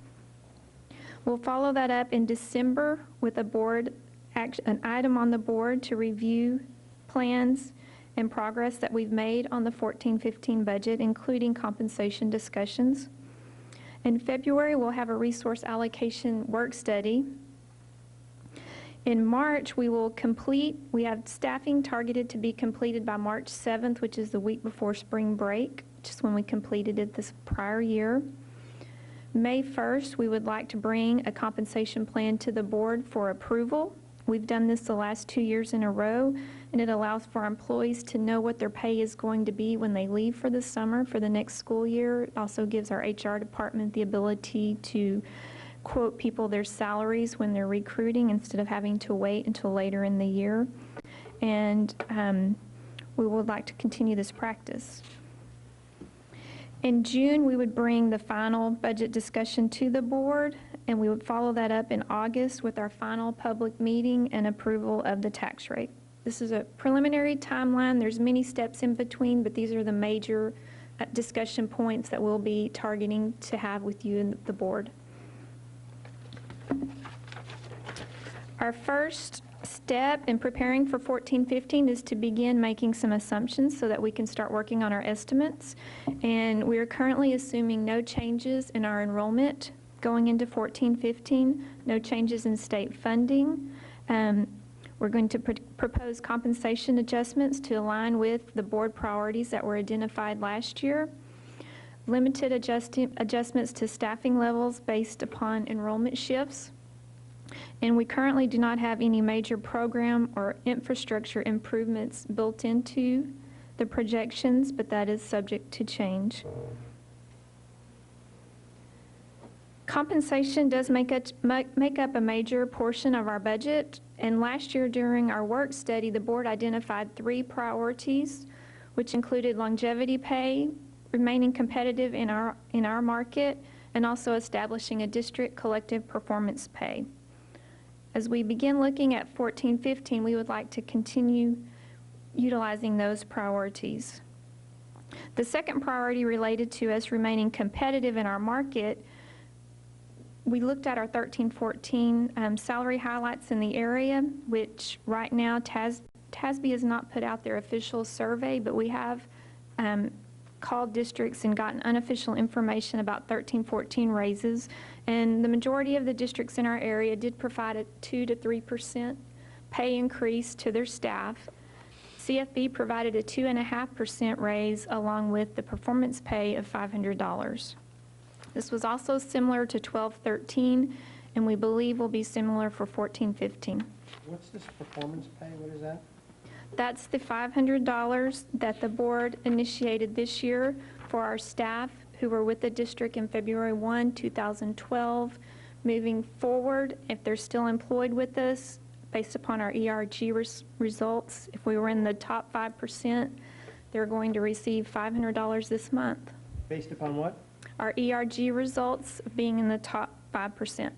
We'll follow that up in December with an item on the board to review plans and progress that we've made on the 14-15 budget, including compensation discussions. In February, we'll have a resource allocation work study. In March, we have staffing targeted to be completed by March 7th, which is the week before spring break, which is when we completed it this prior year. May 1st, we would like to bring a compensation plan to the board for approval. We've done this the last 2 years in a row, and it allows for our employees to know what their pay is going to be when they leave for the summer, for the next school year. It also gives our HR department the ability to quote people their salaries when they're recruiting instead of having to wait until later in the year. And we would like to continue this practice. In June, we would bring the final budget discussion to the board, and we would follow that up in August with our final public meeting and approval of the tax rate. This is a preliminary timeline. There's many steps in between, but these are the major discussion points that we'll be targeting to have with you and the board. Our first step in preparing for 14-15 is to begin making some assumptions so that we can start working on our estimates. And we are currently assuming no changes in our enrollment going into 14-15, no changes in state funding. We're going to propose compensation adjustments to align with the board priorities that were identified last year. Limited adjustments to staffing levels based upon enrollment shifts. And we currently do not have any major program or infrastructure improvements built into the projections, but that is subject to change. Compensation does make up a major portion of our budget, and last year during our work study, the board identified 3 priorities, which included longevity pay, remaining competitive in our market, and also establishing a district collective performance pay. As we begin looking at 14-15, we would like to continue utilizing those priorities. The second priority related to us remaining competitive in our market, we looked at our 13-14 salary highlights in the area, which right now TASB has not put out their official survey, but we have called districts and gotten unofficial information about 13-14 raises, and the majority of the districts in our area did provide a 2 to 3% pay increase to their staff. CFB provided a 2.5% raise along with the performance pay of $500. This was also similar to 12-13, and we believe will be similar for 14-15. What's this performance pay? What is that? That's the $500 that the board initiated this year for our staff who were with the district in February 1, 2012. Moving forward, if they're still employed with us, based upon our ERG results, if we were in the top 5%, they're going to receive $500 this month. Based upon what? Our ERG results being in the top 5%.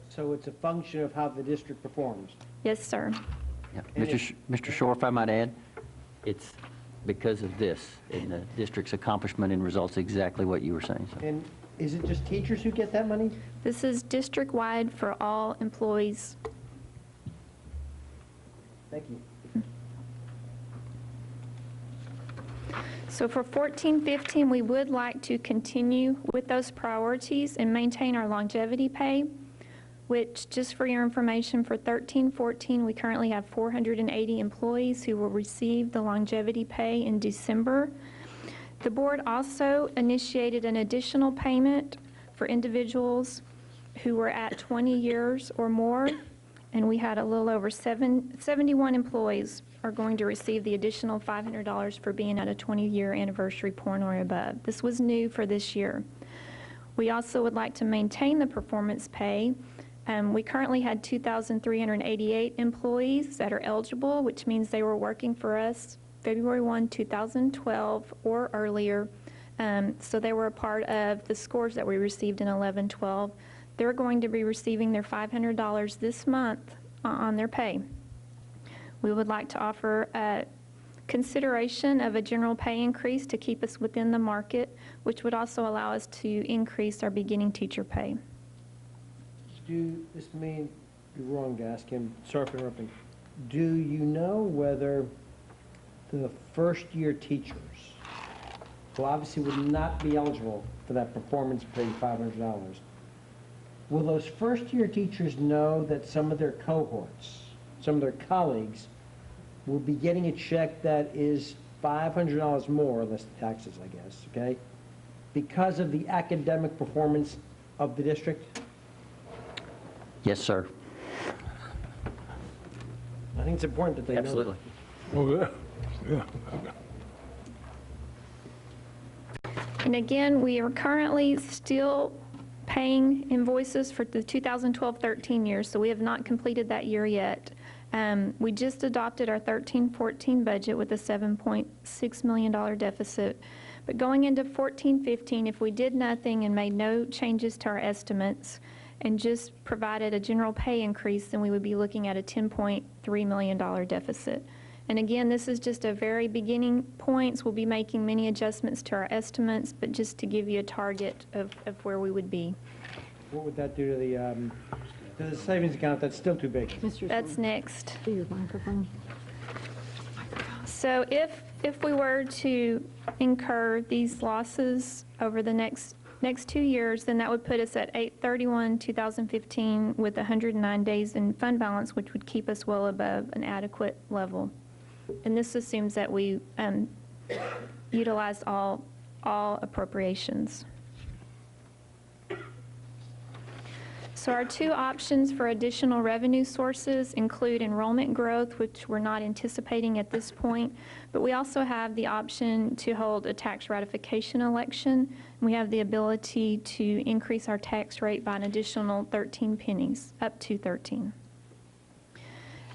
So it's a function of how the district performs? Yes, sir. Yeah. Mr. Shore, if I might add, it's because of this, and the district's accomplishment and results, exactly what you were saying. So. And is it just teachers who get that money? This is district-wide for all employees. Thank you. So for 14-15, we would like to continue with those priorities and maintain our longevity pay, which, just for your information, for 13-14, we currently have 480 employees who will receive the longevity pay in December. The board also initiated an additional payment for individuals who were at 20 years or more, and we had a little over 71 employees are going to receive the additional $500 for being at a 20-year anniversary point or above. This was new for this year. We also would like to maintain the performance pay. We currently had 2,388 employees that are eligible, which means they were working for us February 1, 2012 or earlier. So they were a part of the scores that we received in 11-12. They're going to be receiving their $500 this month on their pay. We would like to offer a consideration of a general pay increase to keep us within the market, which would also allow us to increase our beginning teacher pay. This may be wrong to ask him, sorry for interrupting. Do you know whether the first-year teachers, who obviously would not be eligible for that performance pay $500, will those first-year teachers know that some of their cohorts some of their colleagues will be getting a check that is $500 more, less the taxes, I guess, okay? Because of the academic performance of the district? Yes, sir. I think it's important that they know. Absolutely. Oh, yeah. And again, we are currently still paying invoices for the 2012-13 year, so we have not completed that year yet. We just adopted our 13-14 budget with a $7.6 million deficit. But going into 14-15, if we did nothing and made no changes to our estimates and just provided a general pay increase, then we would be looking at a $10.3 million deficit. And again, this is just a very beginning points. We'll be making many adjustments to our estimates, but just to give you a target of where we would be. What would that do to the savings account? That's still too big. That's next. So if we were to incur these losses over the next 2 years, then that would put us at 8/31/2015 with 109 days in fund balance, which would keep us well above an adequate level. And this assumes that we utilized all appropriations. So our two options for additional revenue sources include enrollment growth, which we're not anticipating at this point, but we also have the option to hold a tax ratification election. We have the ability to increase our tax rate by an additional 13 pennies, up to 13.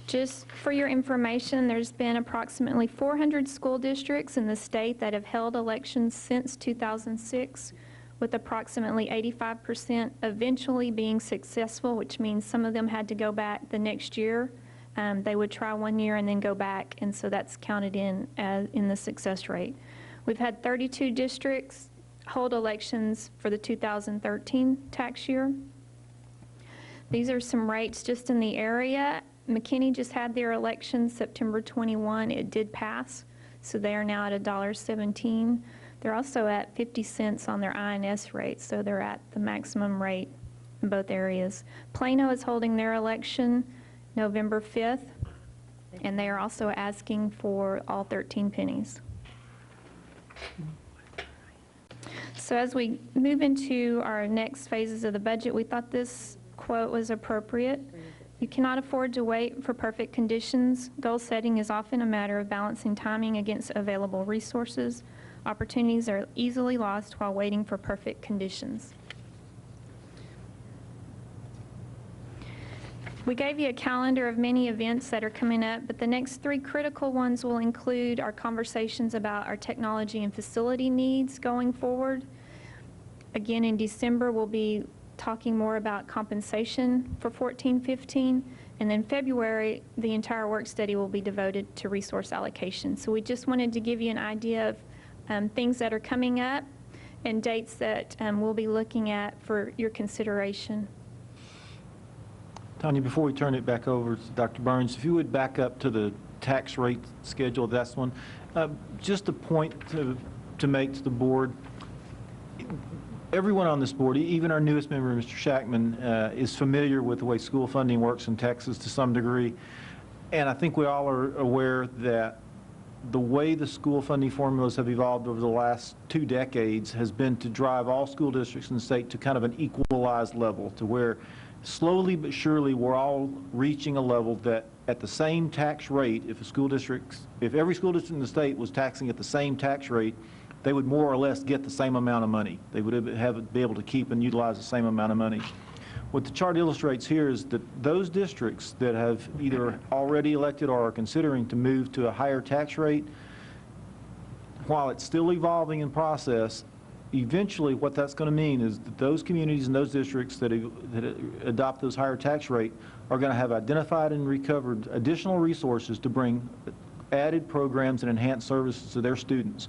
Just for your information, there's been approximately 400 school districts in the state that have held elections since 2006, with approximately 85% eventually being successful, which means some of them had to go back the next year. They would try 1 year and then go back, and so that's counted in the success rate. We've had 32 districts hold elections for the 2013 tax year. These are some rates just in the area. McKinney just had their election September 21. It did pass, so they are now at $1.17. They're also at 50 cents on their INS rate, so they're at the maximum rate in both areas. Plano is holding their election November 5th, and they are also asking for all 13 pennies. So as we move into our next phases of the budget, we thought this quote was appropriate. You cannot afford to wait for perfect conditions. Goal setting is often a matter of balancing timing against available resources. Opportunities are easily lost while waiting for perfect conditions. We gave you a calendar of many events that are coming up, but the next 3 critical ones will include our conversations about our technology and facility needs going forward. Again, in December, we'll be talking more about compensation for 14-15, and then February, the entire work study will be devoted to resource allocation. So we just wanted to give you an idea of things that are coming up and dates that we'll be looking at for your consideration. Tanya, before we turn it back over to Dr. Burns, if you would back up to the tax rate schedule, that's one. Just a point to make to the board. Everyone on this board, even our newest member, Mr. Shackman, is familiar with the way school funding works in Texas to some degree. And I think we all are aware that the way the school funding formulas have evolved over the last 2 decades has been to drive all school districts in the state to kind of an equalized level, to where slowly but surely we're all reaching a level that at the same tax rate, if every school district in the state was taxing at the same tax rate, they would more or less get the same amount of money. They would be able to keep and utilize the same amount of money. What the chart illustrates here is that those districts that have either already elected or are considering to move to a higher tax rate, while it's still evolving in process, eventually what that's going to mean is that those communities and those districts that adopt those higher tax rate are going to have identified and recovered additional resources to bring added programs and enhanced services to their students.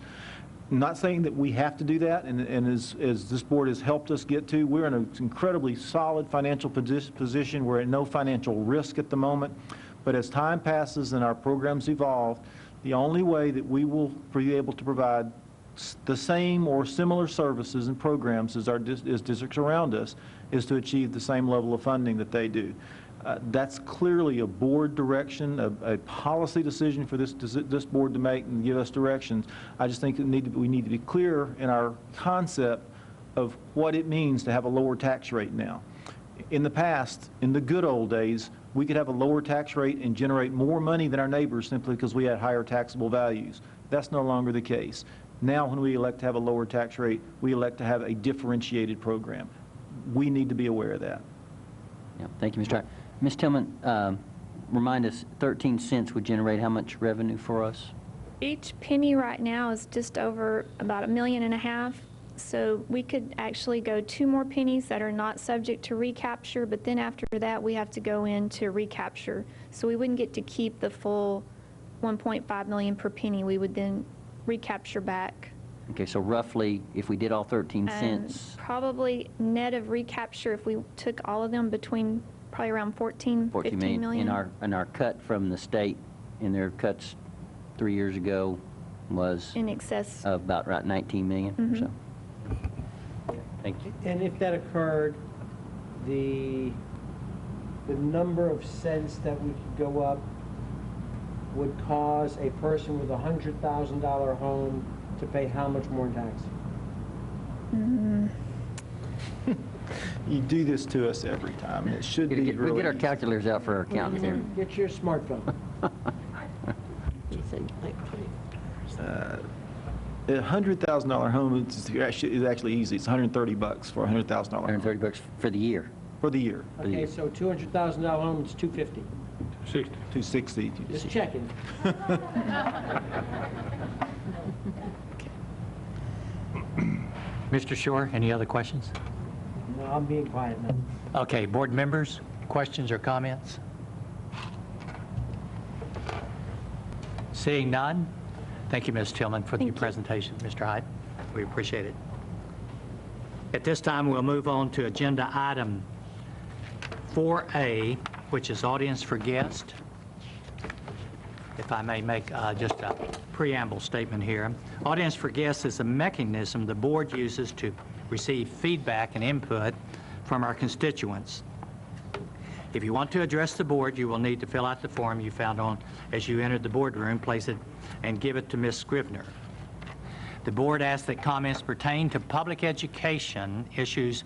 I'm not saying that we have to do that, and as this board has helped us get to, we're in an incredibly solid financial position. We're at no financial risk at the moment, but as time passes and our programs evolve, the only way that we will be able to provide the same or similar services and programs as districts around us is to achieve the same level of funding that they do. That's clearly a board direction, a policy decision for this board to make and give us directions. I just think we need to be clear in our concept of what it means to have a lower tax rate now. In the past, in the good old days, we could have a lower tax rate and generate more money than our neighbors simply because we had higher taxable values. That's no longer the case. Now, when we elect to have a lower tax rate, we elect to have a differentiated program. We need to be aware of that. Yeah, thank you, Mr. Hart. Ms. Tillman, remind us, 13 cents would generate how much revenue for us? Each penny right now is just over about $1.5 million. So we could actually go 2 more pennies that are not subject to recapture, but then after that we have to go into recapture. So we wouldn't get to keep the full 1.5 million per penny. We would then recapture back. Okay, so roughly, if we did all 13 cents. Probably net of recapture, if we took all of them, between probably around 15 million. In our cut from the state, in their cuts 3 years ago, was in excess of about right 19 million or so. Thank you. And if that occurred, the number of cents that we could go up would cause a person with a $100,000 home to pay how much more in tax? You do this to us every time. It should be really We'll get our calculators out for our accountants here. Get your smartphone. A $100,000 home is actually easy. It's $130 for a $100,000 home. $130 for the year. For the year. Okay, so $200,000 home, it's $250. 260. Just checking. Mr. Shore, any other questions? No, I'm being quiet now. Okay, board members, questions or comments? Seeing none, thank you, Ms. Tillman, for the presentation. Mr. Hyde, we appreciate it. At this time, we'll move on to agenda item 4A, which is audience for guests. If I may make just a preamble statement here. Audience for guests is a mechanism the board uses to receive feedback and input from our constituents. If you want to address the board, you will need to fill out the form you found on as you entered the boardroom, place it, and give it to Ms. Scrivener. The board asks that comments pertain to public education issues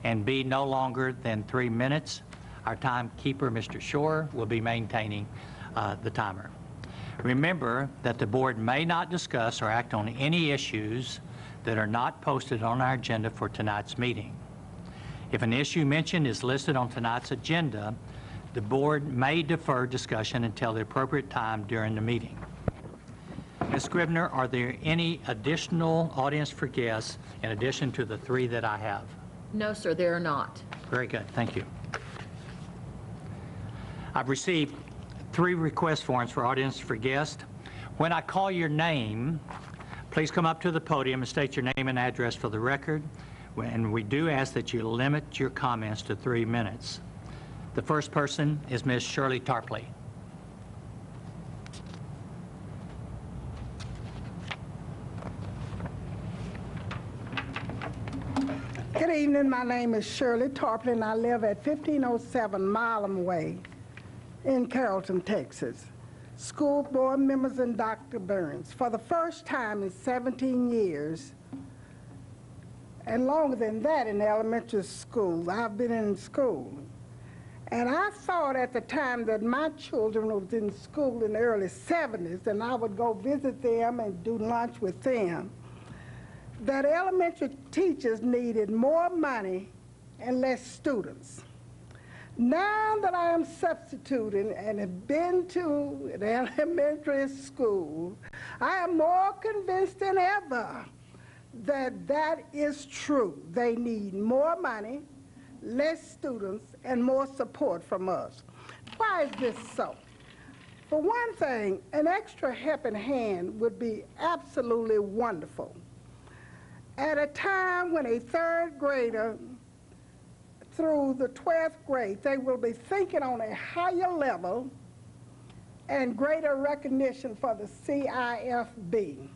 and be no longer than 3 minutes. Our timekeeper, Mr. Shore, will be maintaining the timer. Remember that the board may not discuss or act on any issues that are not posted on our agenda for tonight's meeting. If an issue mentioned is listed on tonight's agenda, the board may defer discussion until the appropriate time during the meeting. Ms. Scrivener, are there any additional audience for guests in addition to the 3 that I have? No, sir, there are not. Very good, thank you. I've received 3 request forms for audience for guests. When I call your name, please come up to the podium and state your name and address for the record. And we do ask that you limit your comments to 3 minutes. The first person is Ms. Shirley Tarpley. Good evening. My name is Shirley Tarpley, and I live at 1507 Milam Way in Carrollton, Texas. School board members and Dr. Burns, for the first time in 17 years, and longer than that in elementary school, I've been in school. And I thought at the time that my children was in school in the early 70s, and I would go visit them and do lunch with them, that elementary teachers needed more money and less students. Now that I am substituting and have been to an elementary school, I am more convinced than ever that that is true. They need more money, less students, and more support from us. Why is this so? For one thing, an extra helping hand would be absolutely wonderful. At a time when a 3rd grader through the 12th grade, they will be thinking on a higher level and greater recognition for the CIFB.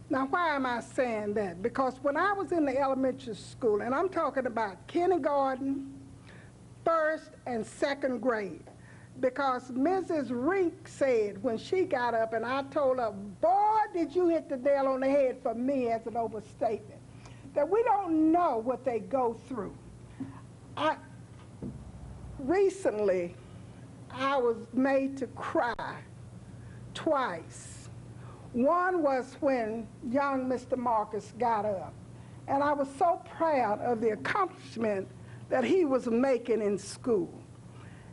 Now, why am I saying that? Because when I was in the elementary school, and I'm talking about kindergarten, 1st, first and second grade. Because Mrs. Rink said when she got up, and I told her, boy, did you hit the nail on the head for me as an overstatement, that we don't know what they go through. Recently, I was made to cry twice. One was when young Mr. Marcus got up, and I was so proud of the accomplishment that he was making in school.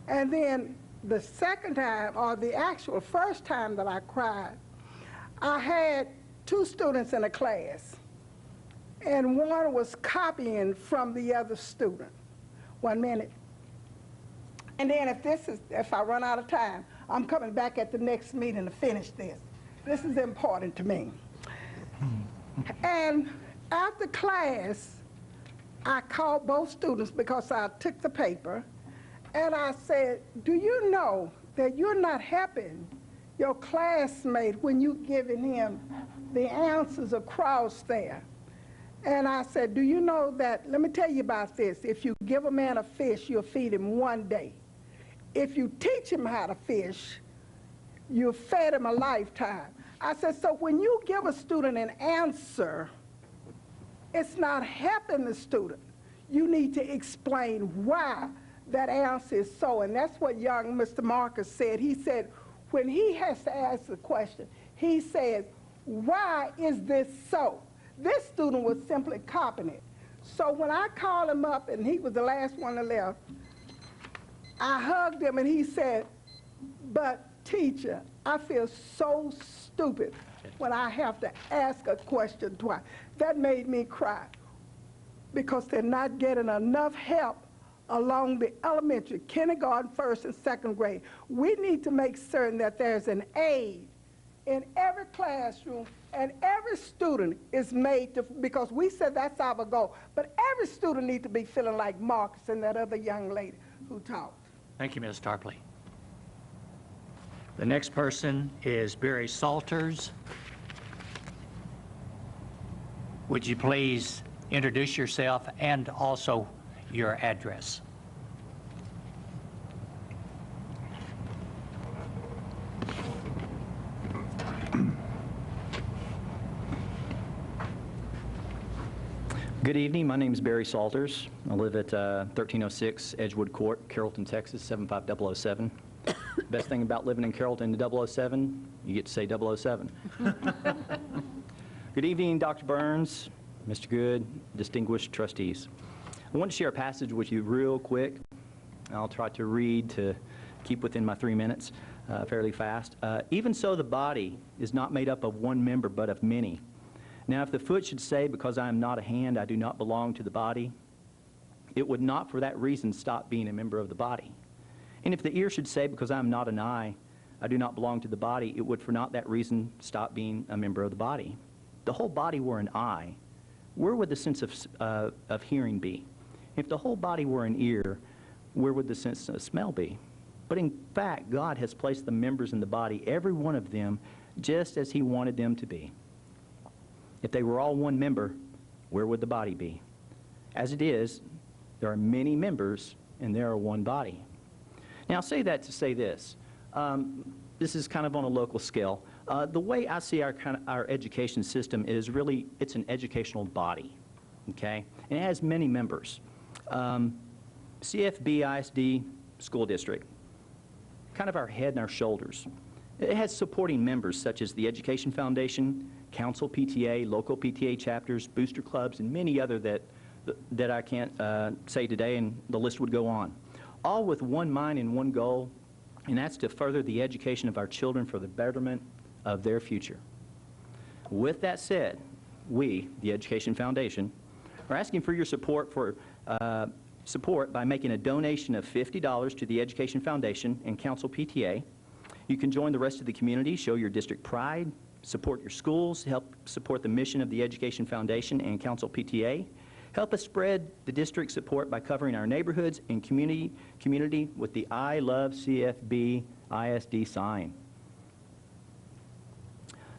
And then the second time, or the actual first time that I cried, I had two students in a class, and one was copying from the other student. 1 minute. And then if I run out of time, I'm coming back at the next meeting to finish this. This is important to me. And after class, I called both students because I took the paper, and I said, do you know that you're not helping your classmate when you're giving him the answers across there? And I said, do you know that, let me tell you about this. If you give a man a fish, you'll feed him one day. If you teach him how to fish, you fed him a lifetime. I said, so when you give a student an answer, it's not helping the student. You need to explain why that answer is so. And that's what young Mr. Marcus said. He said, when he has to ask a question, he says, why is this so? This student was simply copying it. So when I called him up, and he was the last one to left, I hugged him, and he said, but teacher, I feel so stupid when I have to ask a question twice. That made me cry, because they're not getting enough help along the elementary, kindergarten, first and second grade. We need to make certain that there's an aide in every classroom, and every student is made to, because we said that's our goal, but every student needs to be feeling like Marcus and that other young lady who talked. Thank you, Ms. Tarpley. The next person is Barry Salters. Would you please introduce yourself and also your address? Good evening. My name is Barry Salters. I live at 1306 Edgewood Court, Carrollton, Texas, 75007. Best thing about living in Carrollton to 007, you get to say 007. Good evening, Dr. Burns, Mr. Good, distinguished trustees. I want to share a passage with you real quick. I'll try to read to keep within my 3 minutes fairly fast. Even so, the body is not made up of one member, but of many. Now, if the foot should say, because I am not a hand, I do not belong to the body, it would not for that reason stop being a member of the body. And if the ear should say, because I am not an eye, I do not belong to the body, it would for not that reason stop being a member of the body. The whole body were an eye, where would the sense of hearing be? If the whole body were an ear, where would the sense of smell be? But in fact, God has placed the members in the body, every one of them, just as he wanted them to be. If they were all one member, where would the body be? As it is, there are many members, and there are one body. Now, I'll say that to say this. This is kind of on a local scale. The way I see our education system is really, it's an educational body, okay? And it has many members. CFB ISD School District, kind of our head and our shoulders. It has supporting members such as the Education Foundation, Council PTA, local PTA chapters, booster clubs, and many other that I can't say today, and the list would go on. All with one mind and one goal, and that's to further the education of our children for the betterment of their future. With that said, we, the Education Foundation, are asking for your support by making a donation of $50 to the Education Foundation and Council PTA. You can join the rest of the community, show your district pride, support your schools, help support the mission of the Education Foundation and Council PTA. Help us spread the district support by covering our neighborhoods and community with the I Love CFB ISD sign.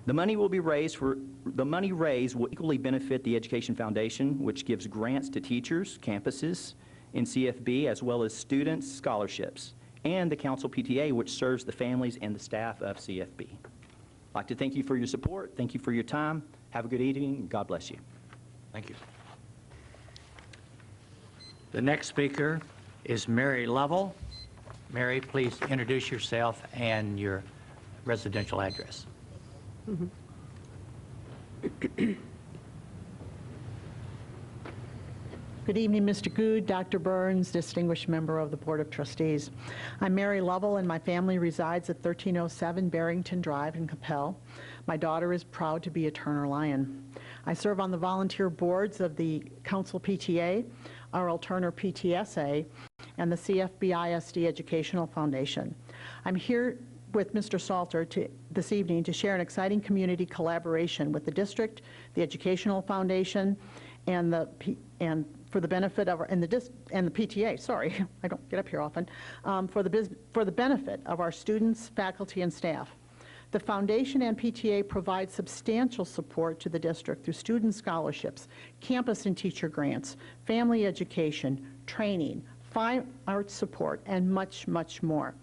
The money raised will equally benefit the Education Foundation, which gives grants to teachers, campuses, in CFB, as well as students' scholarships, and the Council PTA, which serves the families and the staff of CFB. I'd like to thank you for your support. Thank you for your time. Have a good evening. God bless you. Thank you. The next speaker is Mary Lovell. Mary, please introduce yourself and your residential address. Good evening, Mr. Good, Dr. Burns, distinguished member of the Board of Trustees. I'm Mary Lovell, and my family resides at 1307 Barrington Drive in Capel. My daughter is proud to be a Turner Lion. I serve on the volunteer boards of the Council PTA, R.L. Turner PTSA, and the CFB ISD Educational Foundation. I'm here with Mr. Salter this evening to share an exciting community collaboration with the district, the Educational Foundation, and for the benefit of and the PTA. Sorry, I don't get up here often. For the benefit of our students, faculty, and staff. The foundation and PTA provide substantial support to the district through student scholarships, campus and teacher grants, family education, training, fine arts support, and much, much more.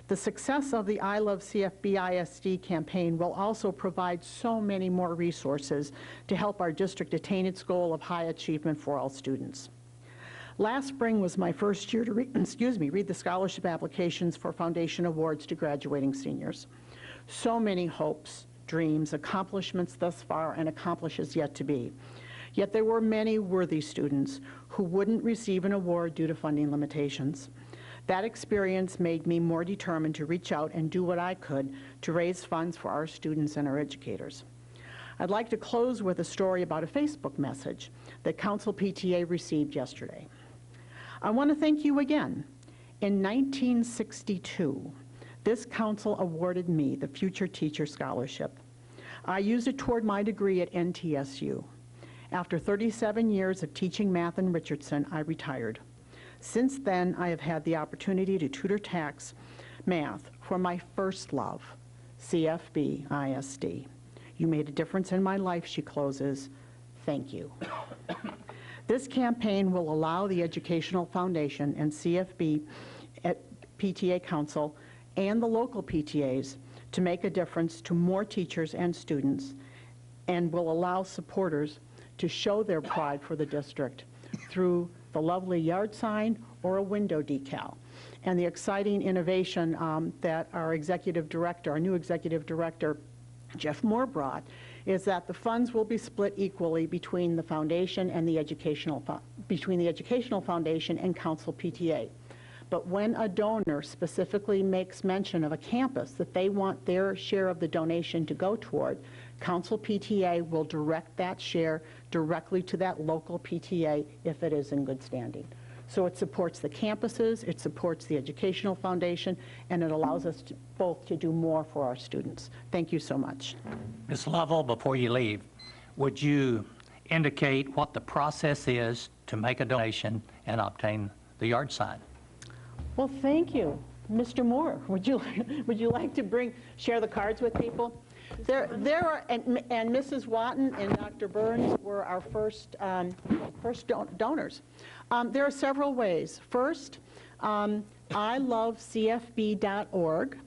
The success of the I Love CFB ISD campaign will also provide so many more resources to help our district attain its goal of high achievement for all students. Last spring was my first year to read the scholarship applications for foundation awards to graduating seniors. So many hopes, dreams, accomplishments thus far, and accomplishes yet to be. Yet there were many worthy students who wouldn't receive an award due to funding limitations. That experience made me more determined to reach out and do what I could to raise funds for our students and our educators. I'd like to close with a story about a Facebook message that Council PTA received yesterday. I want to thank you again. In 1962, this council awarded me the Future Teacher Scholarship. I used it toward my degree at NTSU. After 37 years of teaching math in Richardson, I retired. Since then, I have had the opportunity to tutor tax math for my first love, CFB ISD. You made a difference in my life, she closes. Thank you. This campaign will allow the Educational Foundation and CFB at PTA Council and the local PTAs to make a difference to more teachers and students, and will allow supporters to show their pride for the district through the lovely yard sign or a window decal. And the exciting innovation that our executive director, our new executive director, Jeff Moore, brought is that the funds will be split equally between the foundation and the Educational Foundation and Council PTA. But when a donor specifically makes mention of a campus that they want their share of the donation to go toward, Council PTA will direct that share directly to that local PTA if it is in good standing. So it supports the campuses, it supports the Educational Foundation, and it allows us both to do more for our students. Thank you so much. Ms. Lovell, before you leave, would you indicate what the process is to make a donation and obtain the yard sign? Well, thank you. Mr. Moore, would you like to share the cards with people? There are, and Mrs. Watton and Dr. Burns were our first donors. There are several ways. First, ilovecfb.org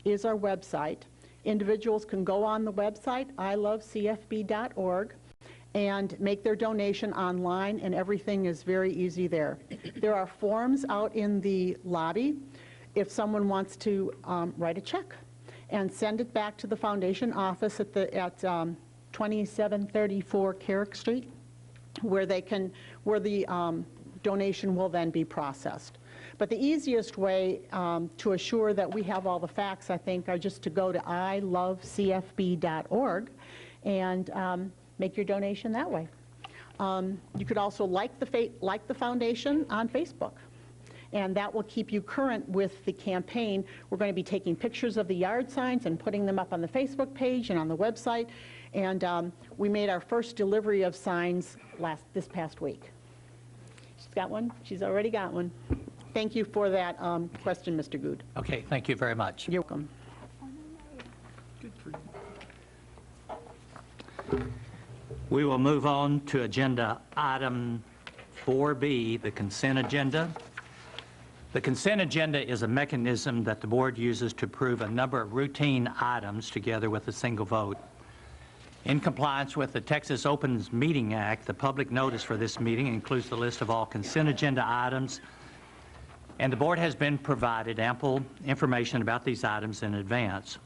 is our website. Individuals can go on the website, ilovecfb.org, and make their donation online, and everything is very easy there. There are forms out in the lobby if someone wants to write a check and send it back to the foundation office at 2734 Carrick Street, where the donation will then be processed. But the easiest way to assure that we have all the facts, I think, are just to go to ilovecfb.org and make your donation that way. You could also like the foundation on Facebook, and that will keep you current with the campaign. We're going to be taking pictures of the yard signs and putting them up on the Facebook page and on the website, and we made our first delivery of signs this past week. She's got one. She's already got one. Thank you for that question, Mr. Good. Okay, thank you very much. You're welcome. Good for you. We will move on to agenda item 4B, the consent agenda. The consent agenda is a mechanism that the board uses to approve a number of routine items together with a single vote. In compliance with the Texas Open Meeting Act, the public notice for this meeting includes the list of all consent agenda items, and the board has been provided ample information about these items in advance.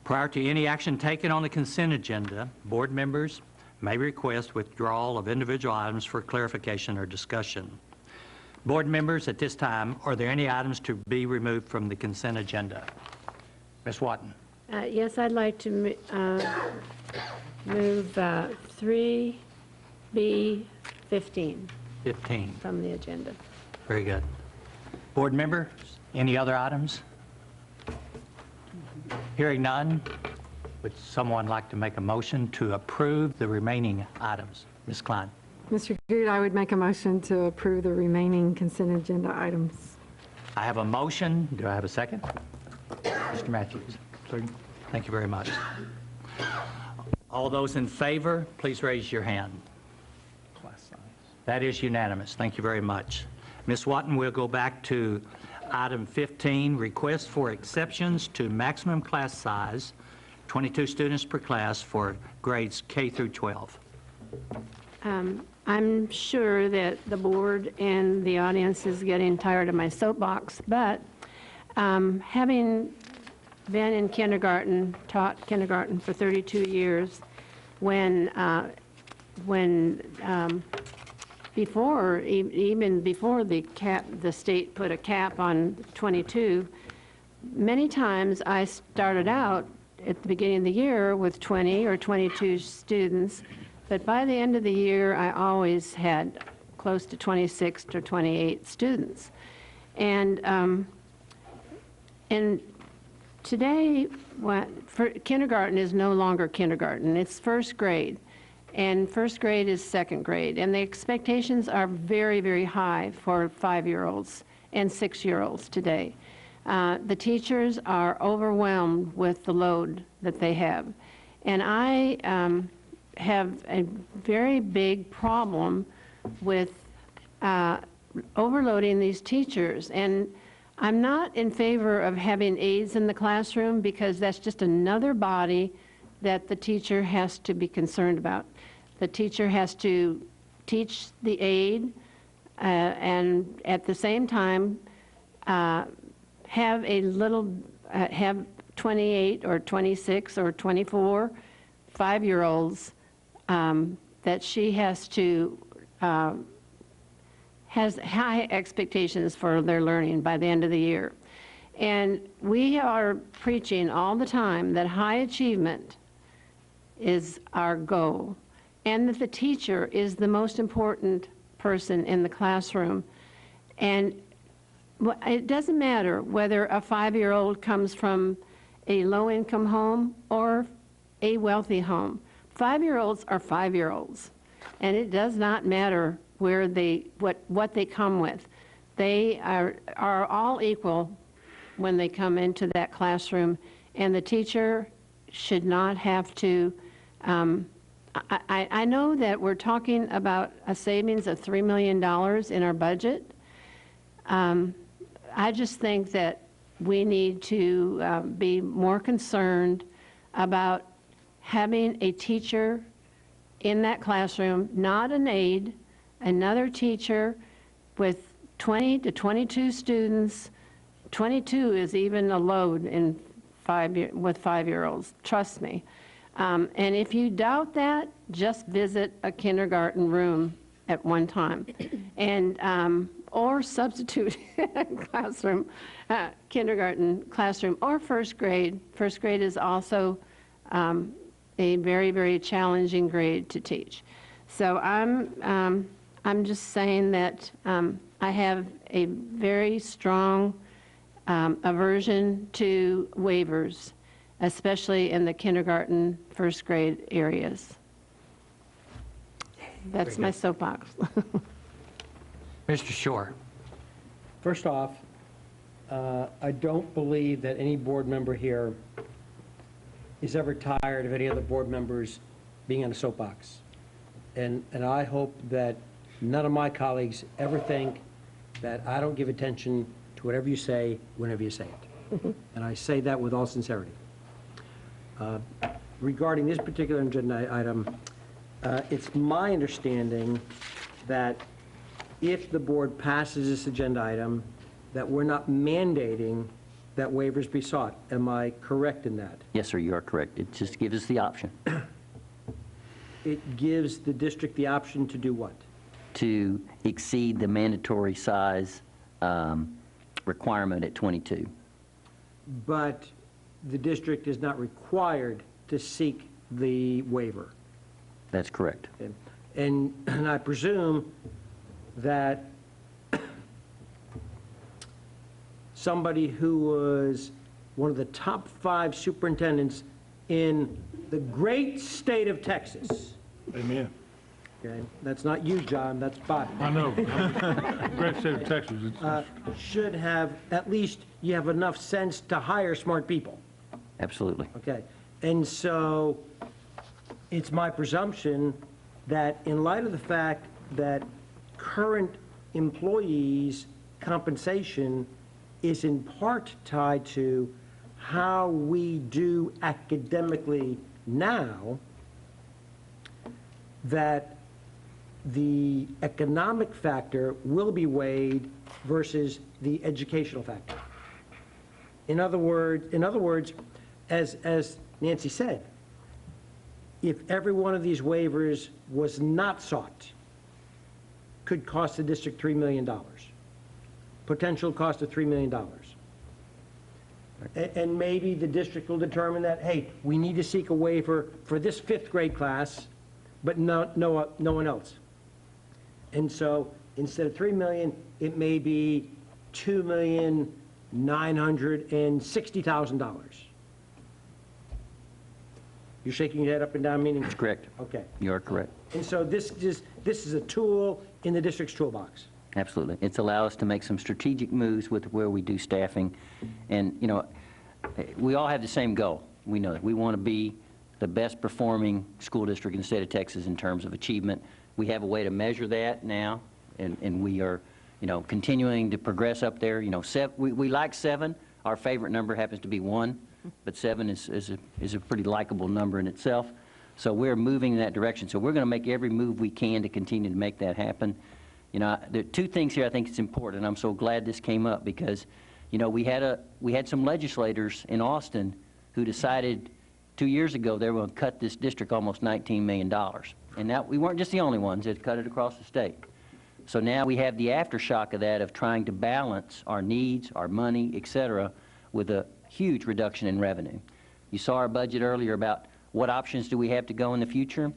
Prior to any action taken on the consent agenda, board members may request withdrawal of individual items for clarification or discussion. Board members, at this time, are there any items to be removed from the consent agenda? Ms. Watton. Yes, I'd like to move 3B 15 15. from the agenda. Very good. Board member, any other items? Hearing none, would someone like to make a motion to approve the remaining items? Ms. Klein. Mr. Good, I would make a motion to approve the remaining consent agenda items. I have a motion. Do I have a second? Mr. Matthews. Thank you very much. All those in favor, please raise your hand. That is unanimous. Thank you very much. Ms. Watton, we'll go back to item 15, request for exceptions to maximum class size, 22 students per class for grades K through 12. I'm sure that the board and the audience is getting tired of my soapbox, but having been in kindergarten, taught kindergarten for 32 years, even before the state put a cap on 22, many times I started out at the beginning of the year with 20 or 22 students, but by the end of the year I always had close to 26 to 28 students. And today, kindergarten is no longer kindergarten. It's first grade, and first grade is second grade, and the expectations are very, very high for 5-year-olds and 6-year-olds today. The teachers are overwhelmed with the load that they have, and I have a very big problem with overloading these teachers. And I'm not in favor of having aides in the classroom because that's just another body that the teacher has to be concerned about. The teacher has to teach the aide and at the same time have 28 or 26 or 24 5-year-olds that she has to has high expectations for their learning by the end of the year. And we are preaching all the time that high achievement is our goal, and that the teacher is the most important person in the classroom. And it doesn't matter whether a 5-year-old comes from a low-income home or a wealthy home. 5-year-olds are 5-year-olds, and it does not matter where what they come with. They are all equal when they come into that classroom, and the teacher should not have to. I know that we're talking about a savings of $3 million in our budget. I just think that we need to be more concerned about having a teacher in that classroom, not an aide, another teacher with 20 to 22 students. 22 is even a load with 5-year-olds, trust me. And if you doubt that, just visit a kindergarten room at one time, and or substitute classroom, kindergarten classroom, or first grade. First grade is also a very, very challenging grade to teach. So I'm just saying that I have a very strong aversion to waivers, especially in the kindergarten, first grade areas. That's my soapbox. Mr. Shore. First off, I don't believe that any board member here is ever tired of any other board members being on a soapbox. And I hope that none of my colleagues ever think that I don't give attention to whatever you say whenever you say it. And I say that with all sincerity. Regarding this particular agenda item, it's my understanding that if the board passes this agenda item, that we're not mandating that waivers be sought. Am I correct in that? Yes, sir, you are correct. It just gives us the option It gives the district the option to do what? to exceed the mandatory size requirement at 22. But the district is not required to seek the waiver. That's correct. Okay. And I presume that somebody who was one of the top 5 superintendents in the great state of Texas. Amen. Okay, that's not you, John, that's Bobby. I know. Great state of Texas. Should have, at least you have enough sense to hire smart people. Absolutely. Okay, and so it's my presumption that in light of the fact that current employees' compensation is in part tied to how we do academically now, that the economic factor will be weighed versus the educational factor. In other words, as Nancy said, if every one of these waivers was not sought, could cost the district $3 million. Potential cost of $3 million. And maybe the district will determine that, hey, we need to seek a waiver for this 5th grade class, but no one else. And so instead of $3 million, it may be $2,960,000. You're shaking your head up and down, meaning? That's correct. Okay. You are correct. And so this is a tool in the district's toolbox. Absolutely. It's allow us to make some strategic moves with where we do staffing. And, you know, we all have the same goal. We know that. We want to be the best performing school district in the state of Texas in terms of achievement. We have a way to measure that now, and we are, you know, continuing to progress up there. You know, we like 7. Our favorite number happens to be 1, but 7 is a pretty likable number in itself. So we're moving in that direction. So we're going to make every move we can to continue to make that happen. You know, there are 2 things here I think it's important, and I'm so glad this came up because, you know, we had some legislators in Austin who decided 2 years ago they were going to cut this district almost $19 million. And that we weren't just the only ones that cut it across the state. So now we have the aftershock of that, of trying to balance our needs, our money, et cetera, with a huge reduction in revenue. You saw our budget earlier about what options do we have to go in the future?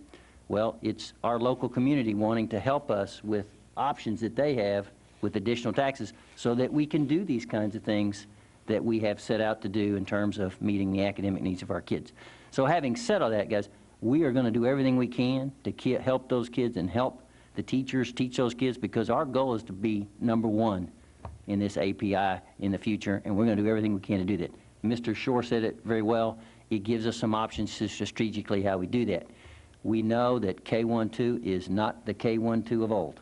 Well, it's our local community wanting to help us with options that they have with additional taxes so that we can do these kinds of things that we have set out to do in terms of meeting the academic needs of our kids. So having said all that, guys, we are going to do everything we can to help those kids and help the teachers teach those kids, because our goal is to be #1 in this API in the future, and we're going to do everything we can to do that. Mr. Shore said it very well. It gives us some options to strategically how we do that. We know that K-1-2 is not the K-1-2 of old.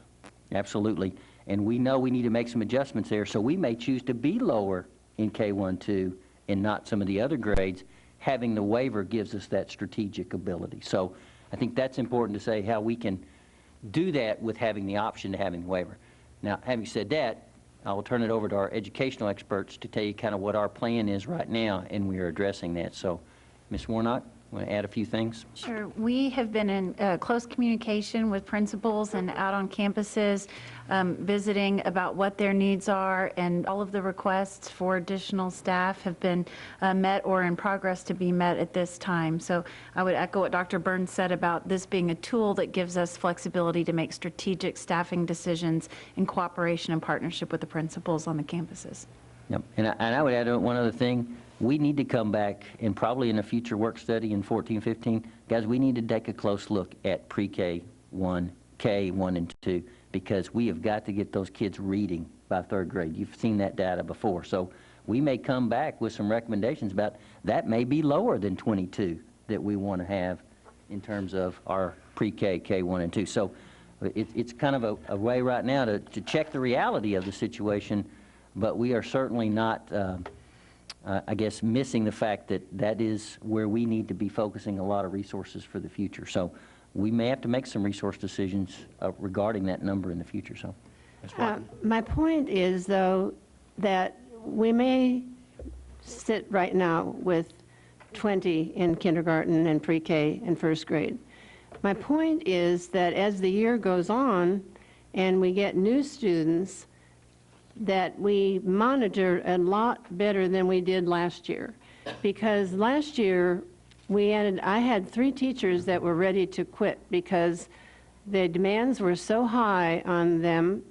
Absolutely. And we know we need to make some adjustments there, so we may choose to be lower in K-1-2 and not some of the other grades. Having the waiver gives us that strategic ability. So I think that's important to say, how we can do that with having the option to having the waiver. Now, having said that, I will turn it over to our educational experts to tell you kind of what our plan is right now, and we are addressing that. So, Ms. Warnock, want to add a few things? Sure. We have been in close communication with principals and out on campuses, visiting about what their needs are, and all of the requests for additional staff have been met or in progress to be met at this time. So I would echo what Dr. Burns said about this being a tool that gives us flexibility to make strategic staffing decisions in cooperation and partnership with the principals on the campuses. Yep. And I would add one other thing. We need to come back, and probably in a future work study in 14-15, guys, we need to take a close look at pre-K 1, K1 and 2, because we have got to get those kids reading by 3rd grade. You've seen that data before. So we may come back with some recommendations about that may be lower than 22 that we want to have in terms of our pre-K, K1 and 2. So It's kind of a way right now to check the reality of the situation, but we are certainly not, I guess, missing the fact that that is where we need to be focusing a lot of resources for the future. So we may have to make some resource decisions regarding that number in the future. So, my point is, though, that we may sit right now with 20 in kindergarten and pre-K and first grade. My point is that as the year goes on and we get new students, that we monitor a lot better than we did last year. Because last year, I had 3 teachers that were ready to quit because the demands were so high on them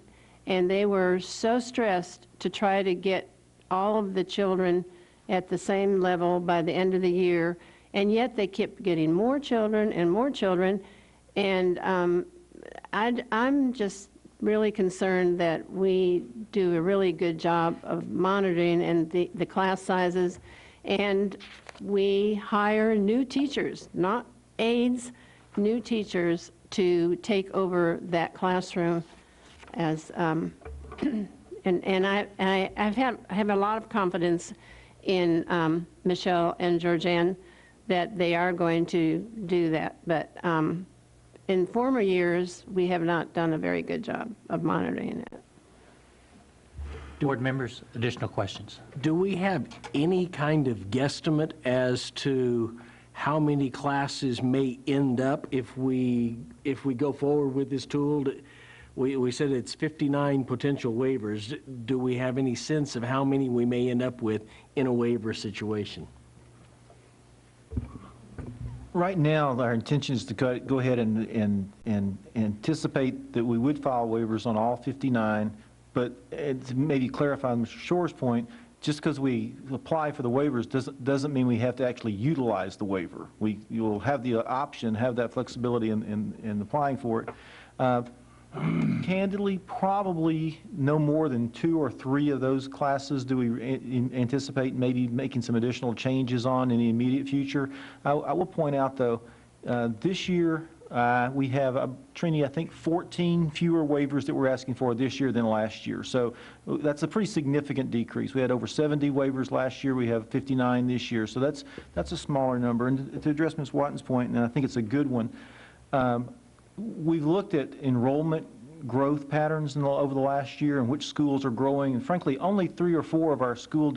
and they were so stressed to try to get all of the children at the same level by the end of the year, and yet they kept getting more children and more children, and I'm just really concerned that we do a really good job of monitoring and the class sizes, and we hire new teachers, not aides, new teachers to take over that classroom as, and I have a lot of confidence in Michelle and Georgianne that they are going to do that. But in former years, we have not done a very good job of monitoring it. Board members, additional questions? Do we have any kind of guesstimate as to how many classes may end up if we go forward with this tool? We said it's 59 potential waivers. Do we have any sense of how many we may end up with in a waiver situation? Right now, our intention is to go ahead and anticipate that we would file waivers on all 59, but to maybe clarify Mr. Shore's point, just because we apply for the waivers doesn't mean we have to actually utilize the waiver. You will have the option, have that flexibility in applying for it. Candidly, probably no more than 2 or 3 of those classes do we anticipate maybe making some additional changes on in the immediate future. I will point out, though, this year we have, Trini, I think 14 fewer waivers that we're asking for this year than last year. So that's a pretty significant decrease. We had over 70 waivers last year. We have 59 this year. So that's a smaller number. And to address Ms. Watten's point, and I think it's a good one, we've looked at enrollment growth patterns over the last year and which schools are growing, and frankly, only 3 or 4 of our school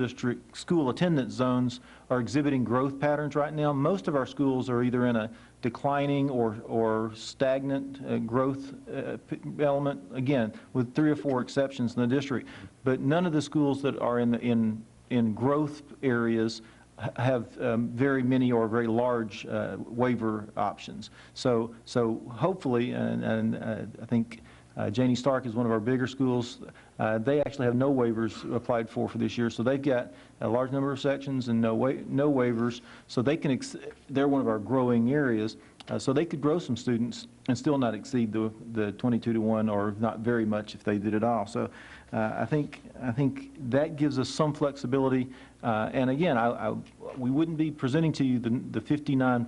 attendance zones are exhibiting growth patterns right now. Most of our schools are either in a declining or stagnant growth element, again, with 3 or 4 exceptions in the district. But none of the schools that are in growth areas have very many or very large waiver options. So hopefully, and I think Janie Stark is one of our bigger schools, they actually have no waivers applied for this year. So they've got a large number of sections and no waivers. So they can, they're one of our growing areas. So they could grow some students and still not exceed the 22 to 1 or not very much if they did it all. So I think that gives us some flexibility. And again, we wouldn't be presenting to you the 59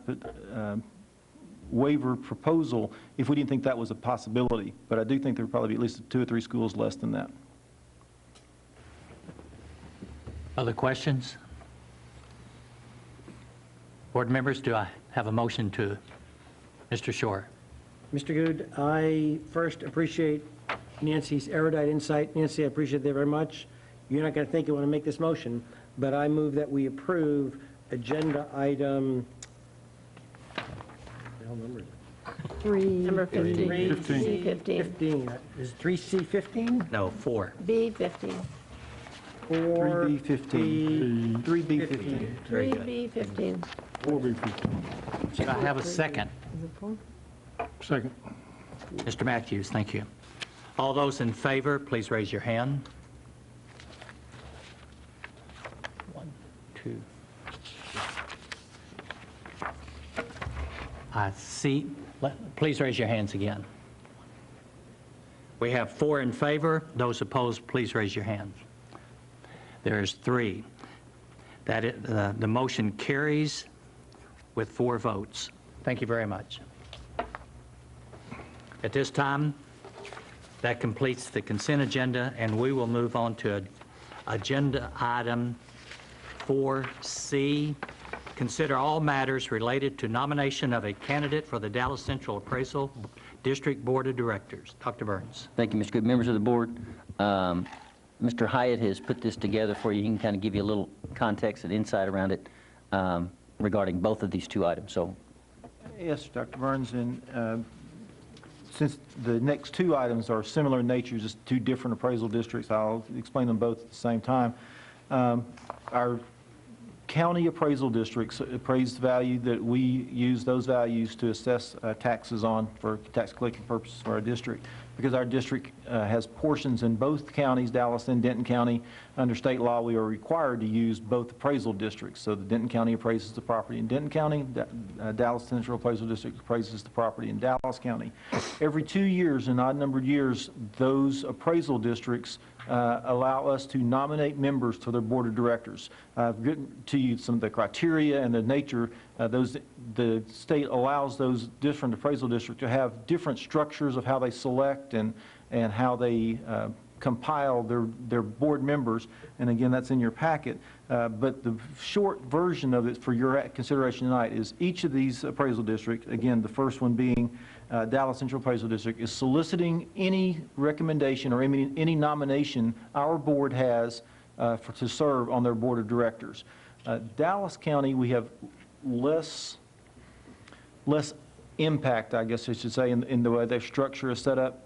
waiver proposal if we didn't think that was a possibility. But I do think there would probably be at least 2 or 3 schools less than that. Other questions? Board members, do I have a motion to Mr. Shore? Mr. Good, I first appreciate Nancy's erudite insight. Nancy, I appreciate that very much. You're not going to think you want to make this motion, but I move that we approve agenda item, Number 15. 15. Is 3C15? No, 4. B15. 3B15. 3B15. Very good. 3B15. 4B15. Should I have a second? Second. Mr. Matthews, thank you. All those in favor, please raise your hand. 1, 2. I see. Please raise your hands again. We have 4 in favor. Those opposed, please raise your hands. There's 3. The motion carries with 4 votes. Thank you very much. At this time, that completes the consent agenda, and we will move on to agenda item 4C. Consider all matters related to nomination of a candidate for the Dallas Central Appraisal District Board of Directors. Dr. Burns. Thank you, Mr. Good. Members of the board, Mr. Hyatt has put this together for you. He can kind of give you a little context and insight around it regarding both of these two items. So, yes, Dr. Burns, and since the next two items are similar in nature, just two different appraisal districts, I'll explain them both at the same time. Our county appraisal districts appraised value that we use those values to assess taxes on for tax collecting purposes for our district. Because our district has portions in both counties, Dallas and Denton County, under state law we are required to use both appraisal districts. So the Denton County appraises the property in Denton County, Dallas Central Appraisal District appraises the property in Dallas County. Every 2 years, in odd-numbered years, those appraisal districts allow us to nominate members to their board of directors. I've written to you some of the criteria and the nature. The state allows those different appraisal districts to have different structures of how they select and how they compile their board members. And again, that's in your packet. But the short version of it for your consideration tonight is each of these appraisal districts, again, the first one being Dallas Central Appraisal District, is soliciting any recommendation or any nomination our board has to serve on their board of directors. Dallas County, we have less impact, I guess I should say, in the way their structure is set up.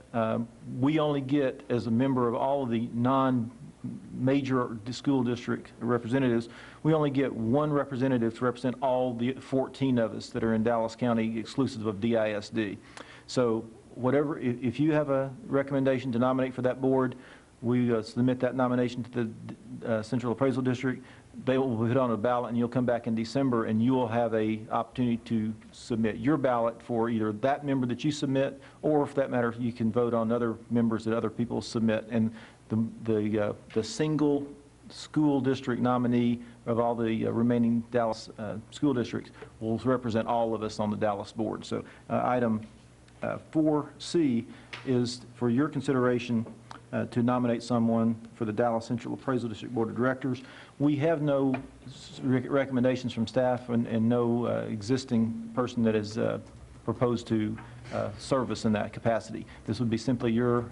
We only get, as a member of all of the non-major school district representatives, we only get one representative to represent all the 14 of us that are in Dallas County exclusive of DISD. So whatever, if you have a recommendation to nominate for that board, we submit that nomination to the Central Appraisal District. They will put it on a ballot, and you'll come back in December, and you will have a opportunity to submit your ballot for either that member that you submit, or for that matter, you can vote on other members that other people submit. And the single school district nominee of all the remaining Dallas school districts will represent all of us on the Dallas board. So item 4C is for your consideration to nominate someone for the Dallas Central Appraisal District Board of Directors. We have no recommendations from staff and no existing person that is proposed to serve us in that capacity. This would be simply your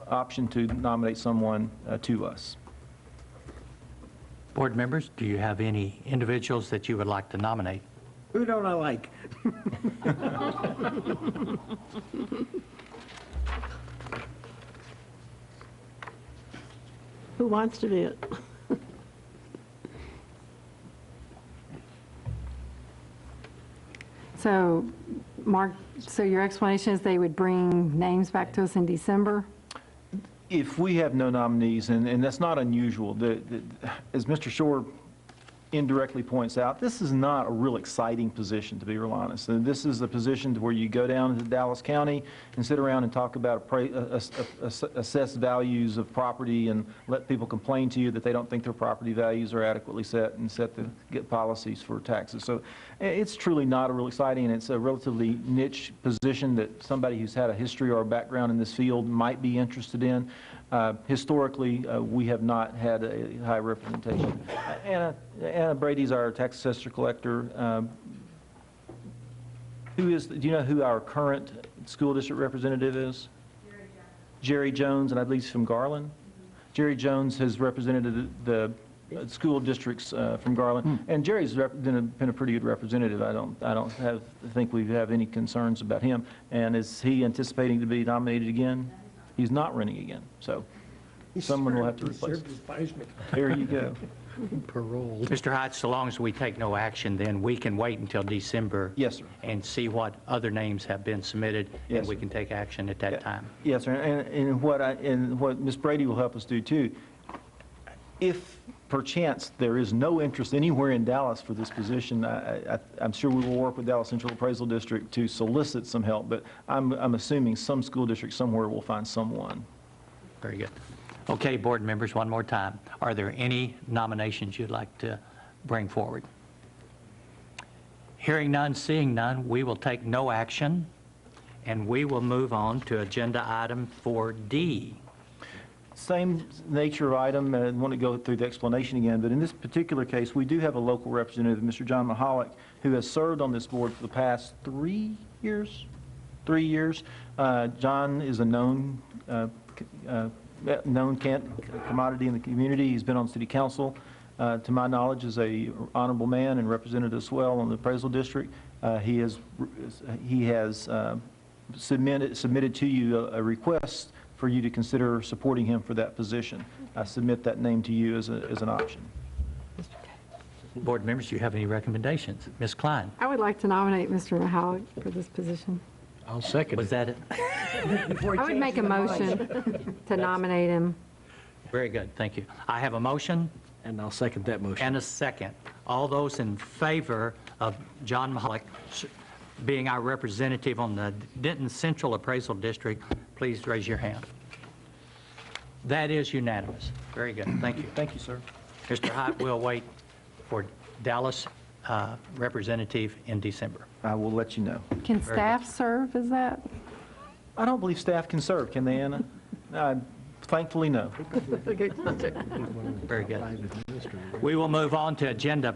option to nominate someone to us. Board members, do you have any individuals that you would like to nominate? Who don't I like? Who wants to be it? So, Mark, so your explanation is they would bring names back to us in December? If we have no nominees, and that's not unusual, as Mr. Shore indirectly points out, this is not a real exciting position, to be real honest. And this is a position where you go down to Dallas County and sit around and talk about assess values of property and let people complain to you that they don't think their property values are adequately set and get policies for taxes. So it's truly not a real exciting, and it's a relatively niche position that somebody who's had a history or a background in this field might be interested in. Historically, we have not had a high representation. Anna Brady's our tax assessor collector. Do you know who our current school district representative is? Jerry Jones, and I believe he's from Garland. Jerry Jones has represented the school districts from Garland, and Jerry's been a pretty good representative. I don't think we have any concerns about him. And is he anticipating to be nominated again? He's not running again, so someone will have to replace him. There you go. Parole. Mr. Hyde, so long as we take no action, then we can wait until December. Yes, sir. And see what other names have been submitted, Yes, and we sir. can take action at that time. Yes, sir. And what Ms. Brady will help us do too, if perchance there is no interest anywhere in Dallas for this position, I'm sure we will work with Dallas Central Appraisal District to solicit some help, but I'm assuming some school district somewhere will find someone. Very good. Okay, board members, one more time. Are there any nominations you'd like to bring forward? Hearing none, seeing none, we will take no action. and we will move on to agenda item 4D. Same nature of item, and I want to go through the explanation again, but in this particular case, we do have a local representative, Mr. John Mahalik, who has served on this board for the past 3 years. John is a known commodity in the community. He's been on city council. To my knowledge, is a honorable man and represented as well on the appraisal district. He has submitted to you a request for you to consider supporting him for that position. I submit that name to you as an option. Board members, do you have any recommendations? Ms. Klein? I would like to nominate Mr. Mahalik for this position. I'll second it. Was that it? I would make a motion to nominate him. Very good, thank you. I have a motion. And I'll second that motion. And a second. All those in favor of John Mahalik being our representative on the Denton Central Appraisal District, please raise your hand. That is unanimous. Very good, thank you. Thank you, sir. Mr. Hite, we'll wait for Dallas representative in December. I will let you know. Can staff serve as that? I don't believe staff can serve, can they, Anna? Thankfully, no. Very good. We will move on to agenda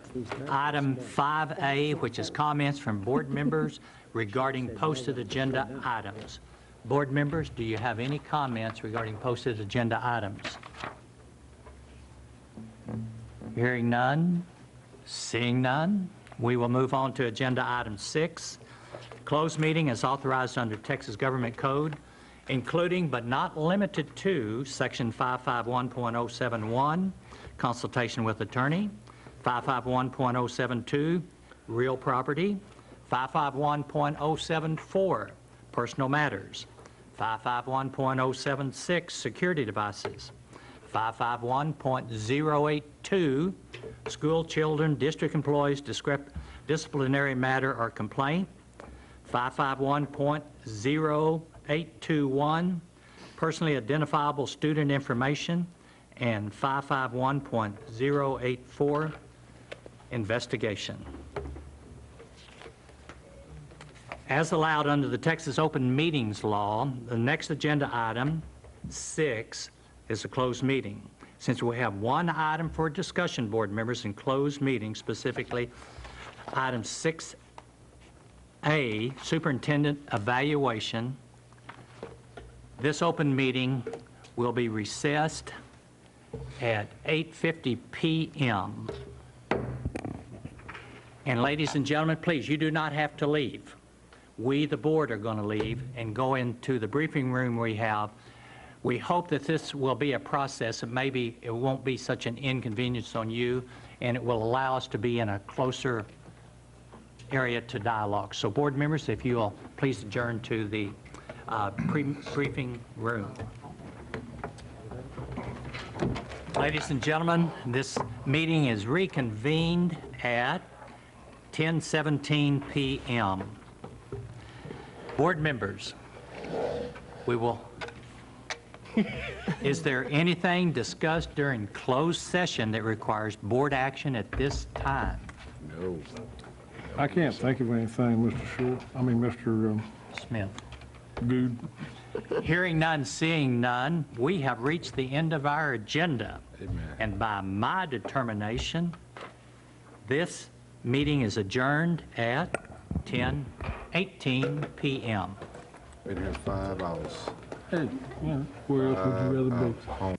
item 5A, which is comments from board members regarding posted agenda items. Board members, do you have any comments regarding posted agenda items? Hearing none, seeing none, we will move on to agenda item 6. Closed meeting is authorized under Texas Government Code, including but not limited to Section 551.071, consultation with attorney, 551.072, real property, 551.074, personal matters, 551.076, security devices, 551.082, school children, district employees, disciplinary matter or complaint, 551.0821, personally identifiable student information, and 551.084, investigation. As allowed under the Texas Open Meetings Law, the next agenda item, 6, is a closed meeting. Since we have one item for discussion, board members, in closed meeting, specifically item 6A, superintendent evaluation, this open meeting will be recessed at 8:50 p.m. And ladies and gentlemen, please, you do not have to leave. We, the board, are going to leave and go into the briefing room we have. We hope that this will be a process that maybe it won't be such an inconvenience on you, and it will allow us to be in a closer area to dialogue. So board members, if you will please adjourn to the briefing room. Ladies and gentlemen, this meeting is reconvened at 10:17 p.m. Board members, we will... Is there anything discussed during closed session that requires board action at this time? No. I can't think of anything, Mr. Smith. Good. Hearing none, seeing none, we have reached the end of our agenda. Amen. And by my determination, this meeting is adjourned at 10:18 p.m. Been here 5 hours. Hey, yeah, where else would you rather be? Home.